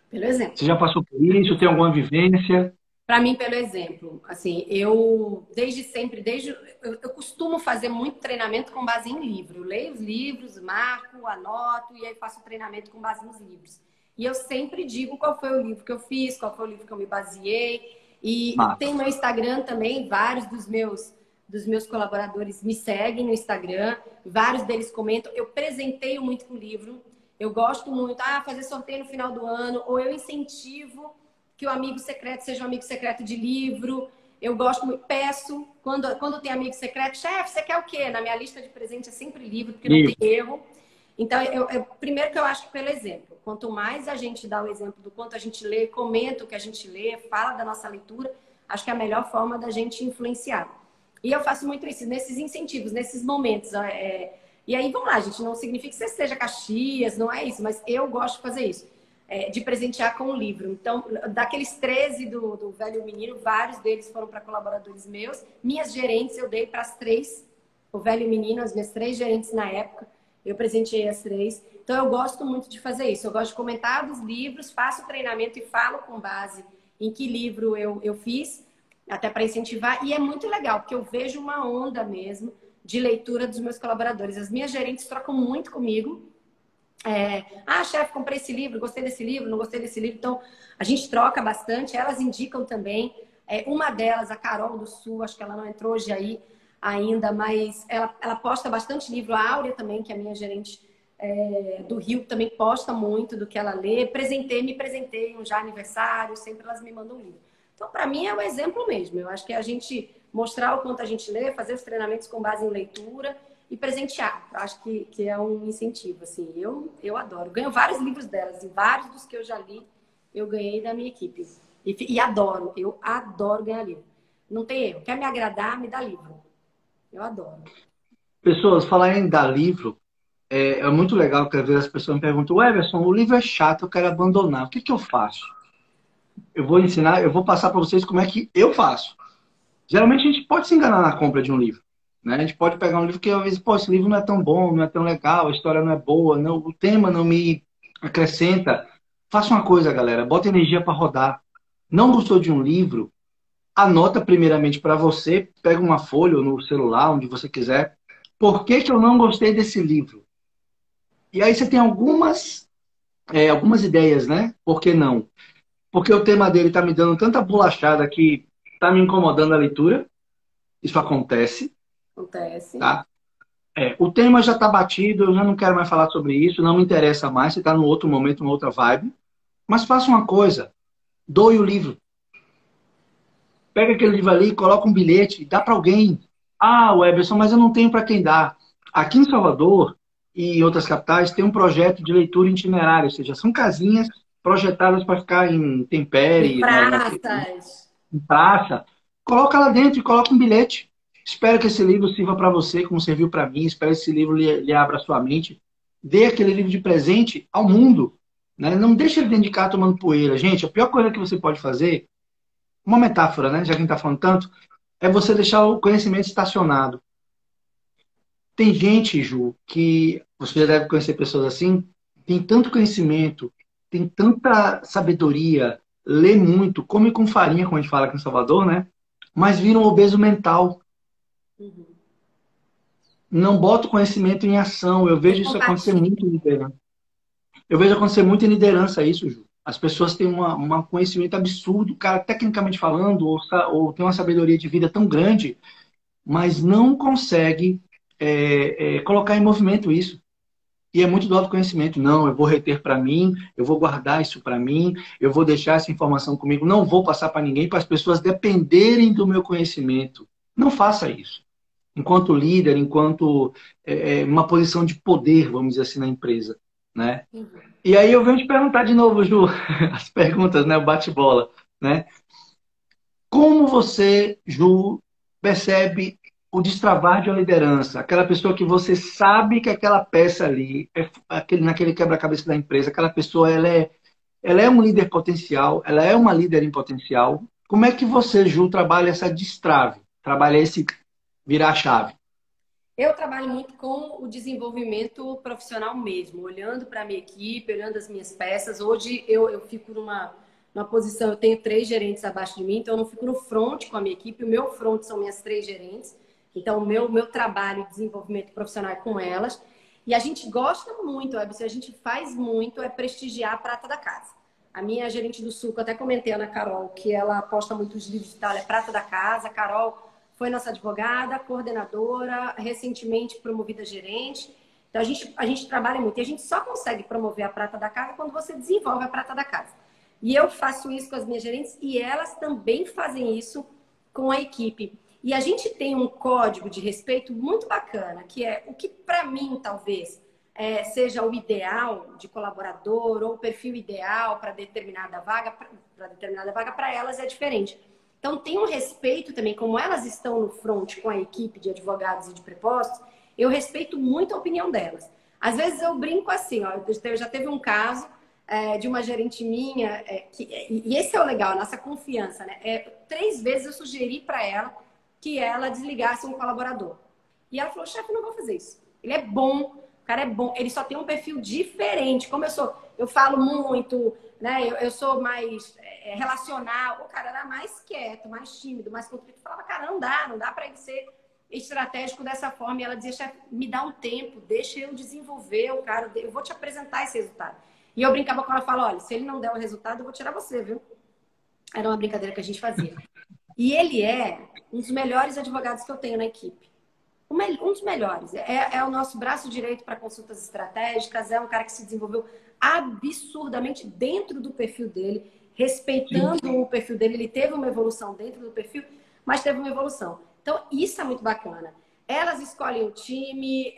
Pelo exemplo. Você já passou por isso? Tem alguma vivência? Para mim, pelo exemplo. Assim, eu desde sempre, eu costumo fazer muito treinamento com base em livro. Eu leio os livros, marco, anoto e aí faço treinamento com base nos livros. e eu sempre digo qual foi o livro que eu fiz, qual foi o livro que eu me baseei. E Massa. tem meu Instagram também, vários dos meus colaboradores me seguem no Instagram, vários deles comentam. Eu presenteio muito com o livro, eu gosto muito, fazer sorteio no final do ano, ou eu incentivo que o amigo secreto seja um amigo secreto de livro. Eu gosto muito, peço, quando tem amigo secreto, chefe, você quer o quê? Na minha lista de presente é sempre livro, porque não tem erro. Então, primeiro que eu acho que pelo exemplo. Quanto mais a gente dá o exemplo do quanto a gente lê, comenta o que a gente lê, fala da nossa leitura, acho que é a melhor forma da gente influenciar. E eu faço muito isso, nesses incentivos, nesses momentos. E aí, vamos lá, gente, não significa que você seja Caxias, não é isso, mas eu gosto de fazer isso. De presentear com o livro. Então, daqueles 13 do Velho Menino, vários deles foram para colaboradores meus. Minhas gerentes eu dei para as 3, o Velho Menino, as minhas 3 gerentes na época. Eu presenteei as 3. Então, eu gosto muito de fazer isso. Eu gosto de comentar dos livros, faço treinamento e falo com base em que livro eu fiz, até para incentivar. E é muito legal, porque eu vejo uma onda mesmo de leitura dos meus colaboradores. As minhas gerentes trocam muito comigo. Chefe, comprei esse livro, gostei desse livro, não gostei desse livro. Então, a gente troca bastante, elas indicam também. Uma delas, a Carol do Sul, acho que ela não entrou hoje aí ainda, mas ela posta bastante livro. A Áurea também, que é a minha gerente do Rio, também posta muito do que ela lê. Me presentei um já aniversário, sempre elas me mandam um livro. Então, para mim, é o exemplo mesmo. Eu acho que é a gente mostrar o quanto a gente lê, fazer os treinamentos com base em leitura e presentear. Acho que é um incentivo, assim. Eu adoro. Ganho vários livros delas e vários dos que eu já li eu ganhei da minha equipe. E adoro. Eu adoro ganhar livro. Não tem erro. Quer me agradar, me dá livro. Eu adoro. Pessoas, falar em dar livro, é muito legal que às vezes as pessoas me perguntam, Everson, o livro é chato, eu quero abandonar. O que que eu faço? Eu vou ensinar, eu vou passar para vocês como é que eu faço. Geralmente a gente pode se enganar na compra de um livro. Né? A gente pode pegar um livro que às vezes, esse livro não é tão bom, não é tão legal, a história não é boa, não, o tema não me acrescenta. Faça uma coisa, galera, bota energia para rodar. Não gostou de um livro? Anota primeiramente para você, pega uma folha ou no celular, onde você quiser. Por que que eu não gostei desse livro? E aí você tem algumas ideias, né? Por que não? Porque o tema dele está me dando tanta bolachada que está me incomodando a leitura. Isso acontece, Acontece. tá? O tema já está batido, eu já não quero mais falar sobre isso, não me interessa mais, você está num outro momento, numa outra vibe. Mas faça uma coisa, doe o livro. Pega aquele livro ali, coloca um bilhete, dá para alguém. Weberson, mas eu não tenho para quem dar. Aqui em Salvador e em outras capitais tem um projeto de leitura itinerária, ou seja, são casinhas projetadas para ficar em Em tempere, praças. em praça. Coloca lá dentro e coloca um bilhete. Espero que esse livro sirva para você, como serviu para mim. Espero que esse livro lhe abra a sua mente. Dê aquele livro de presente ao mundo. Né? Não deixe ele dentro de casa tomando poeira. Gente, a pior coisa que você pode fazer, uma metáfora, né? Já que a gente está falando tanto, é você deixar o conhecimento estacionado. Tem gente, Ju, que você já deve conhecer pessoas assim, tem tanto conhecimento, tem tanta sabedoria, lê muito, come com farinha, como a gente fala aqui em Salvador, né? Mas vira um obeso mental. Uhum. Não bota o conhecimento em ação. Eu Não vejo isso acontecer compartilha. muito em liderança. Eu vejo acontecer muito em liderança isso, Ju. As pessoas têm um conhecimento absurdo, cara, tecnicamente falando, ou tem uma sabedoria de vida tão grande, mas não consegue colocar em movimento isso. E é muito do autoconhecimento. Não, eu vou reter para mim, eu vou guardar isso para mim, eu vou deixar essa informação comigo, não vou passar para ninguém, para as pessoas dependerem do meu conhecimento. Não faça isso. Enquanto líder, enquanto uma posição de poder, vamos dizer assim, na empresa. Né? Uhum. E aí eu venho te perguntar de novo, Ju, as perguntas, né? O bate-bola. Né? Como você, Ju, percebe o destravar de uma liderança? Aquela pessoa que você sabe que aquela peça ali, naquele quebra-cabeça da empresa, aquela pessoa ela é um líder potencial, ela é uma líder em potencial. Como é que você, Ju, trabalha essa destrave? Trabalha esse virar a chave? Eu trabalho muito com o desenvolvimento profissional mesmo, olhando para a minha equipe, olhando as minhas peças. Hoje eu fico numa posição, eu tenho 3 gerentes abaixo de mim, então eu não fico no front com a minha equipe. O meu front são minhas 3 gerentes. Então, o meu trabalho de desenvolvimento profissional é com elas. E a gente gosta muito, a gente faz muito, é prestigiar a prata da casa. A minha gerente do Sul, que eu até comentei, a Ana Carol, que ela posta muitos livros de Itália, é prata da casa. A Carol foi nossa advogada, coordenadora, recentemente promovida gerente. Então, a gente trabalha muito. E a gente só consegue promover a prata da casa quando você desenvolve a prata da casa. E eu faço isso com as minhas gerentes e elas também fazem isso com a equipe. E a gente tem um código de respeito muito bacana, que é o que, para mim, talvez, seja o ideal de colaborador ou o perfil ideal para determinada vaga, para elas é diferente. Então, tem um respeito também, como elas estão no front com a equipe de advogados e de prepostos, eu respeito muito a opinião delas. Às vezes eu brinco assim, ó, eu já teve um caso de uma gerente minha, e esse é o legal, a nossa confiança, né? 3 vezes eu sugeri para ela que ela desligasse um colaborador. E ela falou, chefe, não vou fazer isso. Ele é bom, o cara é bom, ele só tem um perfil diferente. Como eu falo muito, né? Eu sou mais relacional. O cara era mais quieto, mais tímido, mais contrito. Eu falava, cara, não dá para ele ser estratégico dessa forma. E ela dizia, chefe, me dá um tempo, deixa eu desenvolver o cara, eu vou te apresentar esse resultado. E eu brincava com ela, falo, olha, se ele não der o resultado, eu vou tirar você, viu? Era uma brincadeira que a gente fazia. E ele é um dos melhores advogados que eu tenho na equipe. Um dos melhores. É o nosso braço direito para consultas estratégicas, é um cara que se desenvolveu absurdamente dentro do perfil dele, respeitando o perfil dele. Ele teve uma evolução dentro do perfil, mas teve uma evolução. Então, isso é muito bacana. Elas escolhem o time,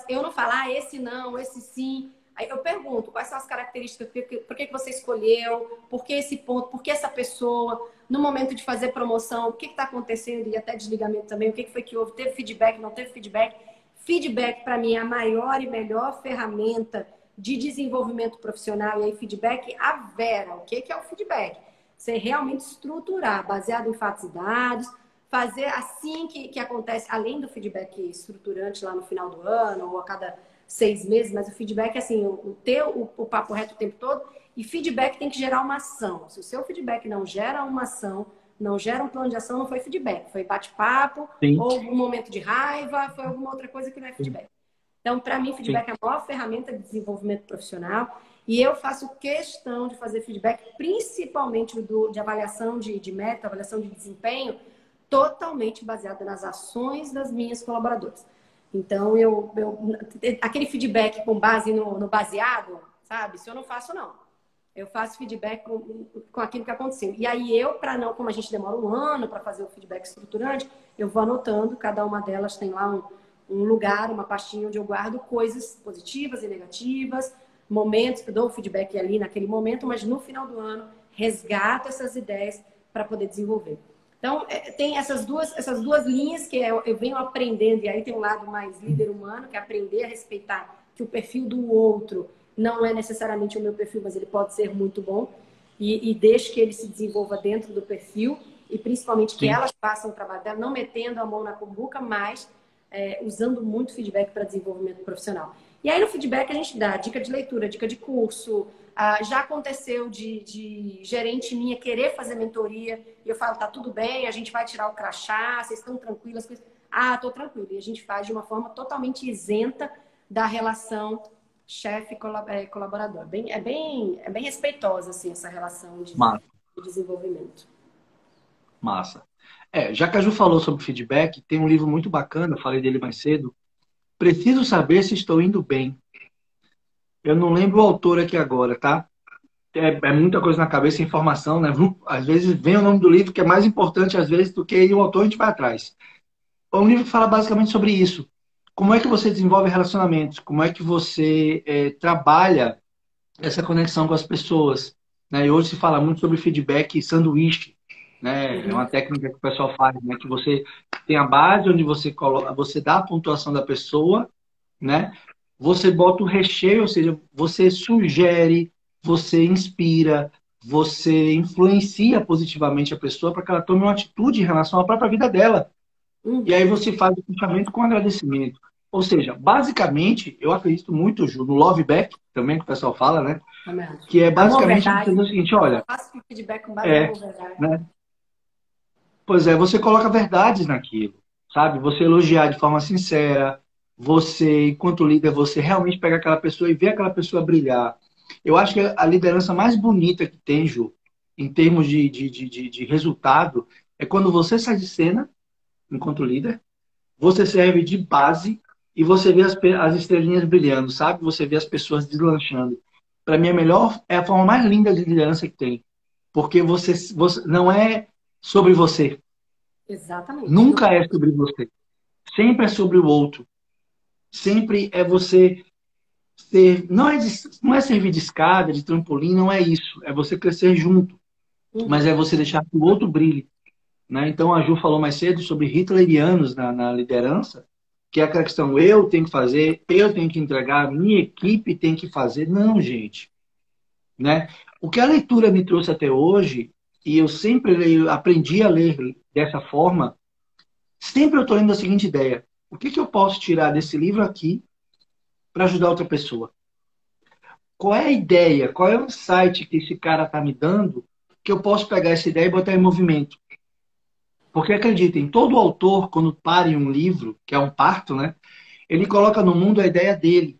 eu não falo, esse não, esse sim. Aí eu pergunto, quais são as características, por que você escolheu, por que esse ponto, por que essa pessoa, no momento de fazer promoção, o que está acontecendo e até desligamento também, o que foi que houve, teve feedback, não teve feedback. Feedback, para mim, é a maior e melhor ferramenta de desenvolvimento profissional. E aí, feedback, a Vera, o que é o feedback? Você realmente estruturar, baseado em fatos e dados, fazer assim que acontece, além do feedback estruturante lá no final do ano ou a cada 6 meses, mas o feedback é assim, ter o papo reto o tempo todo, e feedback tem que gerar uma ação. Se o seu feedback não gera uma ação, não gera um plano de ação, não foi feedback, foi bate-papo, ou um momento de raiva, foi alguma outra coisa que não é feedback. Então, para mim, feedback é a maior ferramenta de desenvolvimento profissional, e eu faço questão de fazer feedback, principalmente de avaliação de meta, avaliação de desempenho, totalmente baseada nas ações das minhas colaboradoras. Então, aquele feedback com base no baseado, sabe? Isso eu não faço, não. Eu faço feedback com aquilo que aconteceu. E aí como a gente demora 1 ano para fazer o feedback estruturante, eu vou anotando, cada uma delas tem lá um lugar, uma pastinha onde eu guardo coisas positivas e negativas, momentos que eu dou o feedback ali naquele momento, mas no final do ano resgato essas ideias para poder desenvolver. Então, tem essas duas linhas que eu venho aprendendo, e aí tem um lado mais líder humano, que é aprender a respeitar que o perfil do outro não é necessariamente o meu perfil, mas ele pode ser muito bom, e deixe que ele se desenvolva dentro do perfil, e principalmente que elas façam o trabalho dela, não metendo a mão na cumbuca, mas usando muito feedback para desenvolvimento profissional. E aí no feedback a gente dá dica de leitura, dica de curso. Já aconteceu de gerente minha querer fazer mentoria e eu falo, tá tudo bem, a gente vai tirar o crachá, vocês estão tranquilas? Tô tranquila. E a gente faz de uma forma totalmente isenta da relação chefe-colaborador. É bem respeitosa assim, essa relação de desenvolvimento. Massa. Já que a Ju falou sobre feedback, tem um livro muito bacana, eu falei dele mais cedo. Preciso saber se estou indo bem. Eu não lembro o autor aqui agora, tá? É muita coisa na cabeça, informação, né? Às vezes vem o nome do livro, que é mais importante, às vezes, do que o autor, a gente vai atrás. O livro fala basicamente sobre isso. Como é que você desenvolve relacionamentos? Como é que você trabalha essa conexão com as pessoas? Né? E hoje se fala muito sobre feedback e sanduíche. Né? É uma técnica que o pessoal faz, né? Que você tem a base onde você coloca, você dá a pontuação da pessoa, né? Você bota o recheio, ou seja, você sugere, você inspira, você influencia positivamente a pessoa para que ela tome uma atitude em relação à própria vida dela. E aí você faz o fechamento com agradecimento. Ou seja, basicamente, eu acredito muito, Ju, no love back, também que o pessoal fala, né? Que é basicamente o seguinte, olha... Eu faço feedback com base na verdade. Né? Pois é, você coloca verdades naquilo, sabe? Você elogiar de forma sincera, você, enquanto líder, você realmente pegar aquela pessoa e ver aquela pessoa brilhar. Eu acho que a liderança mais bonita que tem, Ju, em termos de resultado, é quando você sai de cena, enquanto líder, você serve de base e você vê as estrelinhas brilhando, sabe? Você vê as pessoas deslanchando. Para mim, é a forma mais linda de liderança que tem. Porque você não é sobre você. Exatamente. Não. Nunca é sobre você. Sempre é sobre o outro. Sempre é você ser. Não é servir de escada, de trampolim, não é isso. É você crescer junto. Mas Uhum. é você deixar que o outro brilhe. Né? Então, a Ju falou mais cedo sobre hitlerianos na liderança, que é aquela questão, eu tenho que fazer, eu tenho que entregar, minha equipe tem que fazer. Não, gente. Né? O que a leitura me trouxe até hoje, e eu sempre leio, aprendi a ler dessa forma, sempre eu estou indo da seguinte ideia: o que eu posso tirar desse livro aqui para ajudar outra pessoa? Qual é a ideia? Qual é o insight que esse cara está me dando que eu posso pegar essa ideia e botar em movimento? Porque acreditem, todo autor, quando para em um livro, que é um parto, né? Ele coloca no mundo a ideia dele.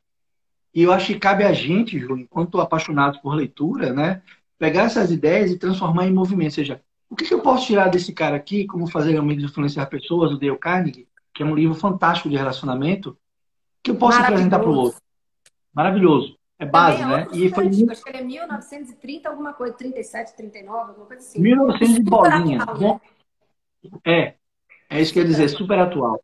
E eu acho que cabe a gente, Ju, enquanto apaixonados por leitura, né? Pegar essas ideias e transformar em movimento. Ou seja, o que eu posso tirar desse cara aqui, como fazer amigos e influenciar pessoas, do Dale Carnegie, que é um livro fantástico de relacionamento, que eu posso apresentar para o Maravilhoso. outro? Maravilhoso. É Também base, é né? outro E super foi em antigo, acho que ele é 1930, alguma coisa, 37, 39, alguma coisa assim. 1900 de Super bolinha. atual, né? Bom, é isso que eu ia Super dizer, atual. super atual.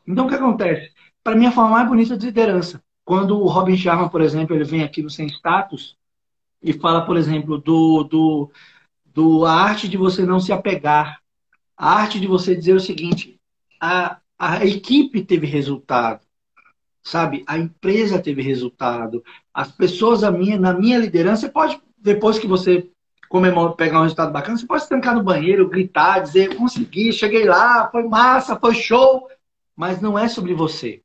Então, o que acontece? Para mim, a forma mais bonita de liderança. Quando o Robin Sharma, por exemplo, ele vem aqui no Sem Status e fala, por exemplo, do a arte de você não se apegar, a arte de você dizer o seguinte: a equipe teve resultado, sabe? A empresa teve resultado, as pessoas na minha liderança, você pode, depois que você pegar um resultado bacana, você pode se trancar no banheiro, gritar, dizer, consegui, cheguei lá, foi massa, foi show, mas não é sobre você,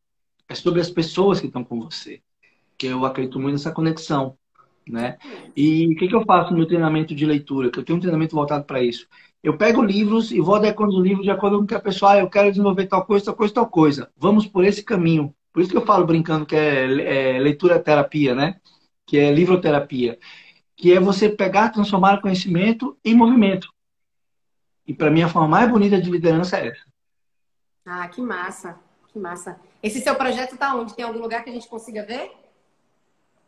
é sobre as pessoas que estão com você, que eu acredito muito nessa conexão, né? Exatamente. E o que eu faço no meu treinamento de leitura? Que eu tenho um treinamento voltado para isso. Eu pego livros e vou adequando os livros de acordo com o que a pessoa, eu quero desenvolver tal coisa, tal coisa, tal coisa. Vamos por esse caminho. Por isso que eu falo brincando que é leitura terapia, né? Que é livroterapia. Que é você pegar, transformar o conhecimento em movimento. E para mim a forma mais bonita de liderança é essa. Ah, que massa. Que massa. Esse seu projeto tá onde? Tem algum lugar que a gente consiga ver?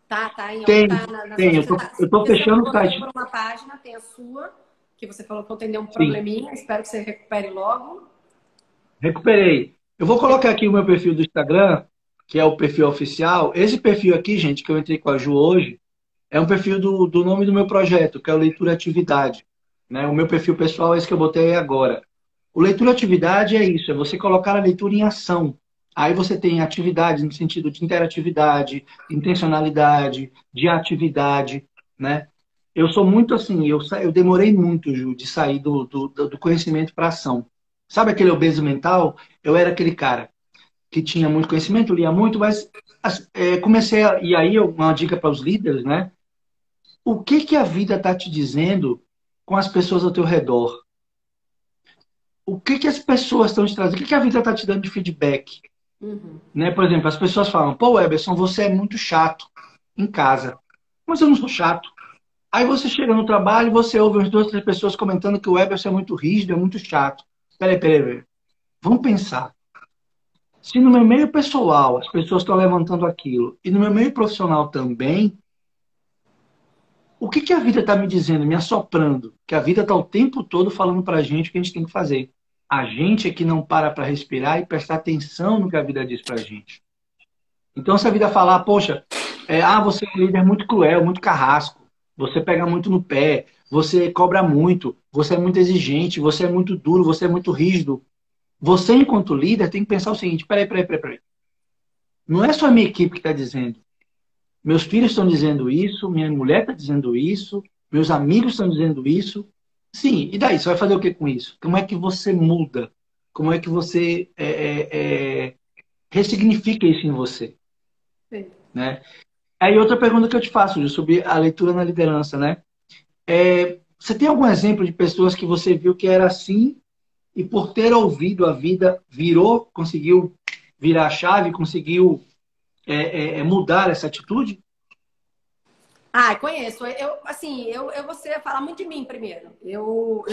Tá em algum, Tem, tá nas tem. suas, Eu tô porque você fechando o mandou site. por uma página, tem a sua, que você falou que eu tenho um Sim, probleminha, espero que você recupere logo. recuperei. Eu vou colocar aqui o meu perfil do Instagram, que é o perfil oficial. Esse perfil aqui, gente, que eu entrei com a Ju hoje, é um perfil do nome do meu projeto, que é o Leitura Atividade. Né? O meu perfil pessoal é esse que eu botei aí agora. O Leitura Atividade é isso, é você colocar a leitura em ação. Aí você tem atividade no sentido de interatividade, intencionalidade, de atividade, né? Eu sou muito assim, eu demorei muito, Ju, de sair do conhecimento para ação. Sabe aquele obeso mental? Eu era aquele cara que tinha muito conhecimento, lia muito, mas comecei a, e aí uma dica para os líderes, né? O que que a vida está te dizendo com as pessoas ao teu redor? O que que as pessoas estão te trazendo? O que que a vida está te dando de feedback? Uhum. Né? Por exemplo, as pessoas falam, pô, Eberson, você é muito chato em casa. Mas eu não sou chato. Aí você chega no trabalho e você ouve umas duas, três pessoas comentando que o Eberson é muito rígido, é muito chato. Peraí. Vamos pensar. Se no meu meio pessoal as pessoas estão levantando aquilo, e no meu meio profissional também, o que que a vida está me dizendo, me assoprando? Que a vida está o tempo todo falando para a gente o que a gente tem que fazer. A gente é que não para respirar e prestar atenção no que a vida diz para a gente. Então, se a vida falar, poxa, você é um líder muito cruel, muito carrasco, você pega muito no pé, você cobra muito, você é muito exigente, você é muito duro, você é muito rígido. Você, enquanto líder, tem que pensar o seguinte: peraí. Não é só a minha equipe que está dizendo. Meus filhos estão dizendo isso, minha mulher está dizendo isso, meus amigos estão dizendo isso. Sim, e daí? Você vai fazer o que com isso? Como é que você muda? Como é que você ressignifica isso em você? Sim. Né? Aí outra pergunta que eu te faço, Ju, sobre a leitura na liderança, né? Você tem algum exemplo de pessoas que você viu que era assim e por ter ouvido a vida virou, conseguiu virar a chave, conseguiu mudar essa atitude? Ah, conheço. Eu vou falar muito de mim primeiro. Eu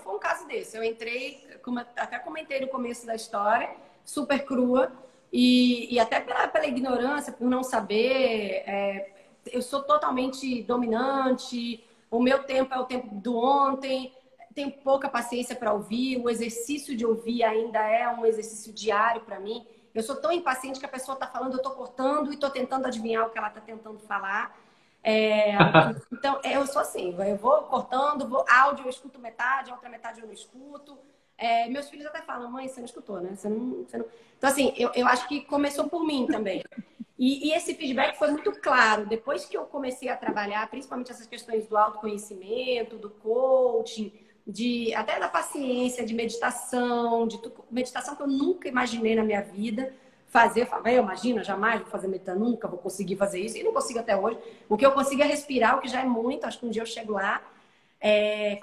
fui um caso desse. Eu entrei, como eu até comentei no começo da história, super crua e até pela ignorância, por não saber. Eu sou totalmente dominante. O meu tempo é o tempo do ontem. Tenho pouca paciência para ouvir. O exercício de ouvir ainda é um exercício diário para mim. Eu sou tão impaciente que a pessoa está falando, eu estou cortando e estou tentando adivinhar o que ela está tentando falar. Então, eu sou assim, eu vou cortando, áudio eu escuto metade, a outra metade eu não escuto. Meus filhos até falam, mãe, você não escutou, né? Você não... Então, assim, eu acho que começou por mim também. E esse feedback foi muito claro. Depois que eu comecei a trabalhar, principalmente essas questões do autoconhecimento, do coaching, até da paciência, de meditação, meditação que eu nunca imaginei na minha vida fazer. Eu imagino, jamais vou fazer meditação, nunca vou conseguir fazer isso, e não consigo até hoje. O que eu consigo é respirar, o que já é muito, acho que um dia eu chego lá.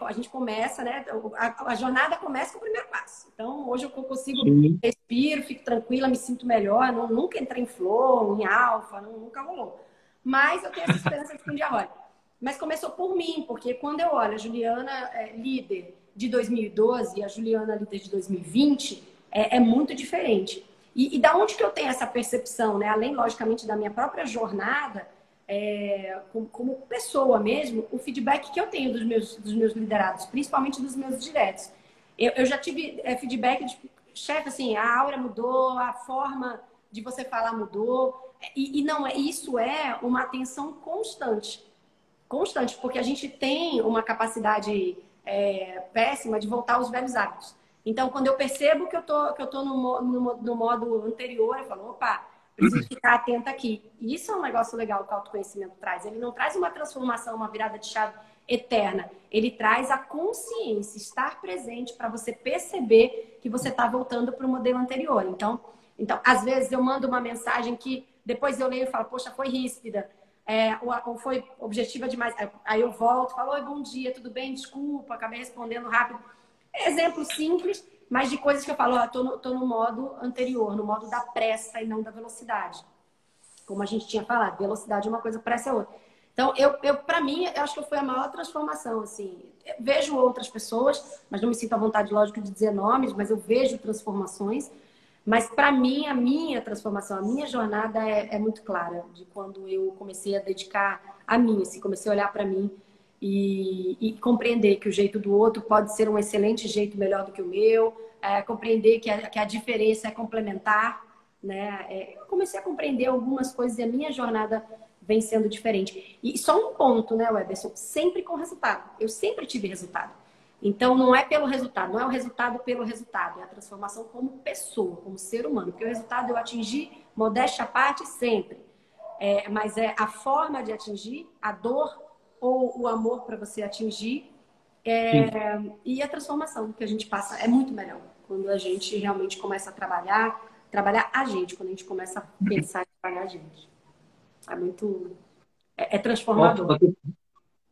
A gente começa, né? A jornada começa com o primeiro passo. Então, hoje eu consigo, respiro, fico tranquila, me sinto melhor. Nunca entrei em flow, em alfa, nunca rolou. Mas eu tenho essa esperança de que um dia rola. Mas começou por mim, porque quando eu olho a Juliana líder de 2012 e a Juliana líder de 2020, é muito diferente. E da onde que eu tenho essa percepção, né? Além, logicamente, da minha própria jornada, como pessoa mesmo, o feedback que eu tenho dos meus liderados, principalmente dos meus diretos. Eu já tive feedback de chefe, assim, a aura mudou, a forma de você falar mudou. E não, isso é uma atenção constante. Constante, porque a gente tem uma capacidade péssima de voltar aos velhos hábitos. Então, quando eu percebo que eu tô no modo anterior, eu falo, opa, preciso ficar atenta aqui. E isso é um negócio legal que o autoconhecimento traz. Ele não traz uma transformação, uma virada de chave eterna. Ele traz a consciência, estar presente para você perceber que você está voltando para o modelo anterior. Então, às vezes eu mando uma mensagem que depois eu leio e falo, poxa, foi ríspida. Ou foi objetiva demais. Aí eu volto, falo, oi, bom dia, tudo bem? Desculpa, acabei respondendo rápido. Exemplo simples, mas de coisas que eu falo, tô no modo anterior, no modo da pressa e não da velocidade. Como a gente tinha falado, velocidade é uma coisa, pressa é outra. Então, para mim, eu acho que foi a maior transformação, assim. Eu vejo outras pessoas, mas não me sinto à vontade, lógico, de dizer nomes, mas eu vejo transformações. Mas, para mim, a minha transformação, a minha jornada é muito clara. De quando eu comecei a dedicar a mim, assim, comecei a olhar para mim e compreender que o jeito do outro pode ser um excelente jeito melhor do que o meu. Compreender que a diferença é complementar, né? Eu comecei a compreender algumas coisas e a minha jornada vem sendo diferente. E só um ponto, né, Weberson? Sempre com resultado. Eu sempre tive resultado. Então, não é pelo resultado, não é o resultado pelo resultado, é a transformação como pessoa, como ser humano. Porque o resultado eu atingi, modéstia à parte, sempre. Mas é a forma de atingir, a dor ou o amor para você atingir, e a transformação que a gente passa é muito melhor. Quando a gente realmente começa a trabalhar a gente, quando a gente começa a pensar em trabalhar a gente. É muito... É transformador.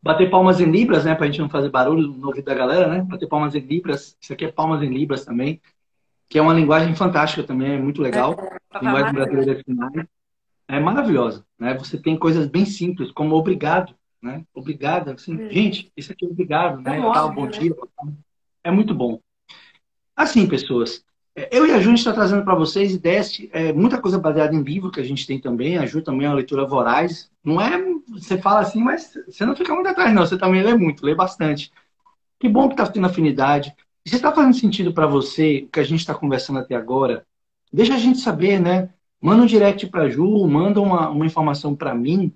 Bater palmas em libras, né? Pra gente não fazer barulho no ouvido da galera, né? Bater palmas em libras. Isso aqui é palmas em libras também. Que é uma linguagem fantástica também, é muito legal. Linguagem brasileira de sinais. É maravilhosa, né? Você tem coisas bem simples, como obrigado, né? Obrigado. Assim, gente, isso aqui é obrigado, né? Tal, bom dia. É muito bom. Assim, pessoas, eu e a Ju está trazendo para vocês ideias, muita coisa baseada em livro que a gente tem também. A Ju também é uma leitura voraz. Não é, você fala assim, mas você não fica muito atrás, não. Você também lê muito, lê bastante. Que bom que está tendo afinidade. E se está fazendo sentido para você o que a gente está conversando até agora, deixa a gente saber, né? Manda um direct para a Ju, manda uma informação para mim.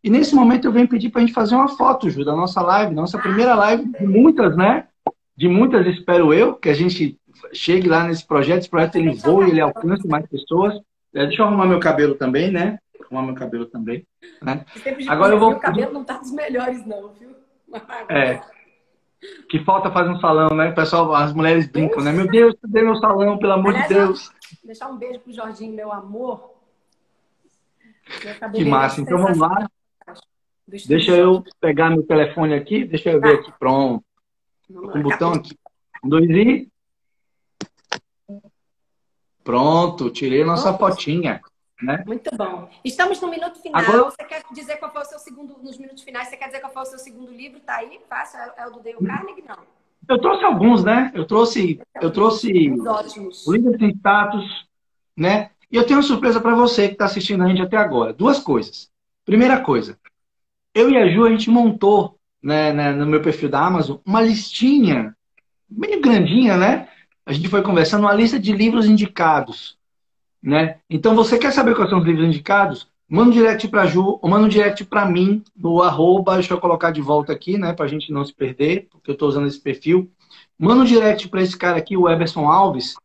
E nesse momento eu venho pedir para a gente fazer uma foto, Ju, da nossa live, nossa primeira live de muitas, né? De muitas, espero eu, que a gente chegue lá nesse projeto. Esse projeto ele voe, ele alcance mais pessoas. Deixa eu arrumar meu cabelo também, né? Arrumar meu cabelo também. Né? Agora eu vou... O cabelo não tá dos melhores, não, viu? Que falta faz um salão, né? O pessoal, as mulheres brincam, né? Meu Deus, cadê meu salão, pelo amor de Deus? Deixar um beijo pro Jorginho, meu amor. Que massa. Então vamos lá. Deixa eu pegar meu telefone aqui. Deixa eu ver aqui. Pronto. Com o botão aqui. 1, 2 e... Pronto, tirei nossa Pronto. fotinha, né? Muito bom. Estamos no minuto Agora, final. Você quer dizer qual foi o seu segundo, nos minutos finais, você quer dizer qual foi o seu segundo livro? Tá aí? Fácil? É o do Dale Carnegie? Não. eu trouxe alguns, né? Eu trouxe Uns o ótimos. Líder Sem Status, né? E eu tenho uma surpresa para você que está assistindo a gente até agora. Duas coisas. Primeira coisa, eu e a Ju, a gente montou, né, no meu perfil da Amazon, uma listinha, meio grandinha, né? A gente foi conversando, uma lista de livros indicados, né? Então, você quer saber quais são os livros indicados? Manda um direct para a Ju, ou manda um direct para mim, no arroba, deixa eu colocar de volta aqui, né? Para a gente não se perder, porque eu estou usando esse perfil. Manda um direct para esse cara aqui, o Eberson Alves,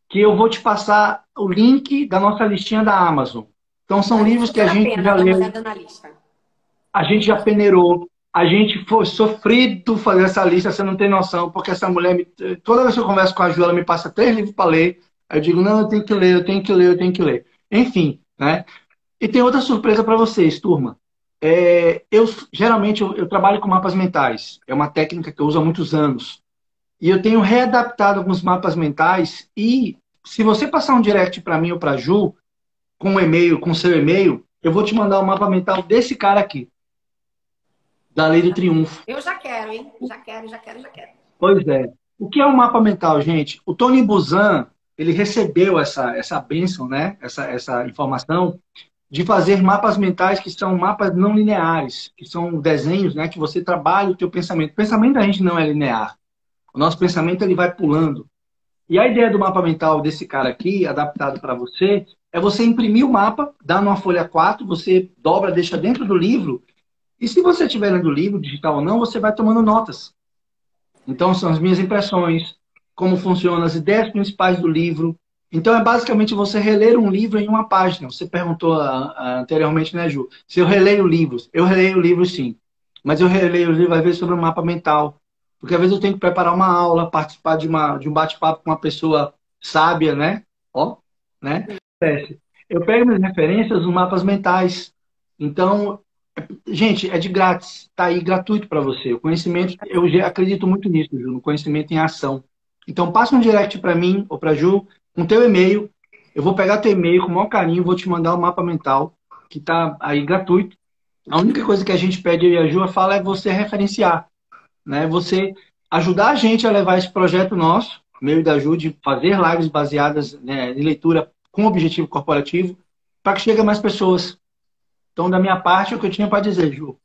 que eu vou te passar o link da nossa listinha da Amazon. Então, são Vale livros que a super a gente pena já dar uma leu, olhada na lista. a gente já peneirou, a gente foi sofrido fazer essa lista, você não tem noção, porque essa mulher, toda vez que eu converso com a Ju, ela me passa 3 livros para ler, aí eu digo, não, eu tenho que ler, eu tenho que ler, eu tenho que ler. Enfim, né? E tem outra surpresa para vocês, turma. Geralmente, eu trabalho com mapas mentais, é uma técnica que eu uso há muitos anos. E eu tenho readaptado alguns mapas mentais e se você passar um direct para mim ou para a Ju, com um e-mail, com seu e-mail, eu vou te mandar o mapa mental desse cara aqui, da Lei do Triunfo. Eu já quero, hein? Já quero, já quero, já quero. Pois é. O que é um mapa mental, gente? O Tony Buzan, ele recebeu essa bênção, né? Essa informação de fazer mapas mentais que são mapas não lineares, que são desenhos, né? Que você trabalha o teu pensamento. O pensamento da gente não é linear. O nosso pensamento ele vai pulando. E a ideia do mapa mental desse cara aqui, adaptado para você, é você imprimir o mapa, dá numa folha 4, você dobra, deixa dentro do livro, e se você estiver lendo o livro, digital ou não, você vai tomando notas. Então, são as minhas impressões, como funcionam as ideias principais do livro. Então, é basicamente você reler um livro em uma página. Você perguntou anteriormente, né, Ju? Se eu releio livros. Eu releio livros, sim. Mas eu releio livros, às vezes, sobre o mapa mental. Porque, às vezes, eu tenho que preparar uma aula, participar de um bate-papo com uma pessoa sábia, né? Ó, né? Eu pego minhas referências nos mapas mentais. Então, gente, é de grátis, tá aí gratuito para você. O conhecimento, eu já acredito muito nisso, Ju, no conhecimento em ação. Então, passa um direct para mim ou para Ju, com teu e-mail. Eu vou pegar teu e-mail com o maior carinho, vou te mandar o mapa mental, que tá aí gratuito. A única coisa que a gente pede, eu e a Ju, fala é você referenciar, né? Você ajudar a gente a levar esse projeto nosso, meu e da Ju, de fazer lives baseadas, né, em leitura com objetivo corporativo, para que chegue a mais pessoas. Então, da minha parte, é o que eu tinha para dizer, Ju.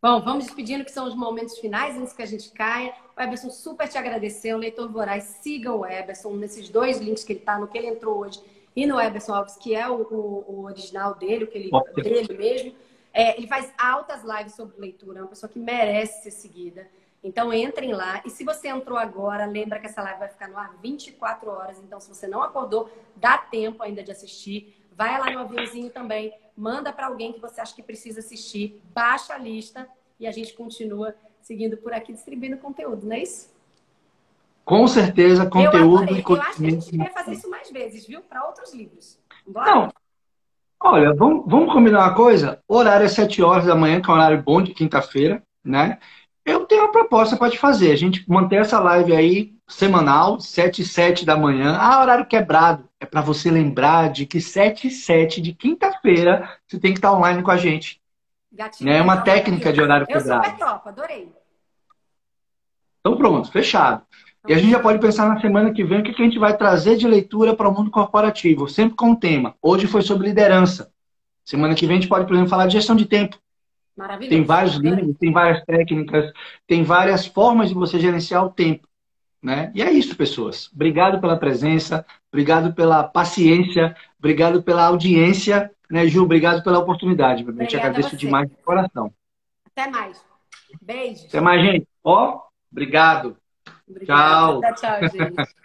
Bom, vamos despedindo, que são os momentos finais, antes que a gente caia. O Eberson super te agradeceu. Leitor Voraz, sigam o Eberson nesses 2 links que ele está, no que ele entrou hoje, e no Eberson Alves, que é o original dele, dele mesmo. Ele faz altas lives sobre leitura, é uma pessoa que merece ser seguida. Então, entrem lá. E se você entrou agora, lembra que essa live vai ficar no ar 24 horas. Então, se você não acordou, dá tempo ainda de assistir. Vai lá no aviãozinho também, manda para alguém que você acha que precisa assistir, baixa a lista e a gente continua seguindo por aqui, distribuindo conteúdo, não é isso? Com certeza, conteúdo e Eu acho que a gente conhecimento. devia fazer isso mais vezes, viu? Para outros livros. Bora? Não, olha, vamos combinar uma coisa? O horário é 7 horas da manhã, que é um horário bom de quinta-feira, né? Eu tenho uma proposta para te fazer. A gente manter essa live aí semanal, 7 e 7 da manhã. Ah, horário quebrado. É para você lembrar de que 7 e 7 de quinta-feira você tem que estar online com a gente. Gatilho Né? É uma mental tá técnica de comigo. horário Eu quebrado. super topo, adorei. Então pronto, fechado. E a gente já pode pensar na semana que vem o que a gente vai trazer de leitura para o mundo corporativo, sempre com um tema. Hoje foi sobre liderança. Semana que vem a gente pode, por exemplo, falar de gestão de tempo. Maravilhoso. Tem vários livros, tem várias técnicas, tem várias formas de você gerenciar o tempo. Né? E é isso, pessoas. Obrigado pela presença, obrigado pela paciência, obrigado pela audiência. Né, Ju? Obrigado pela oportunidade. Eu te agradeço demais de coração. Até mais. Beijos. Até mais, gente. Ó, obrigado. Obrigada. Tchau. Tchau, gente.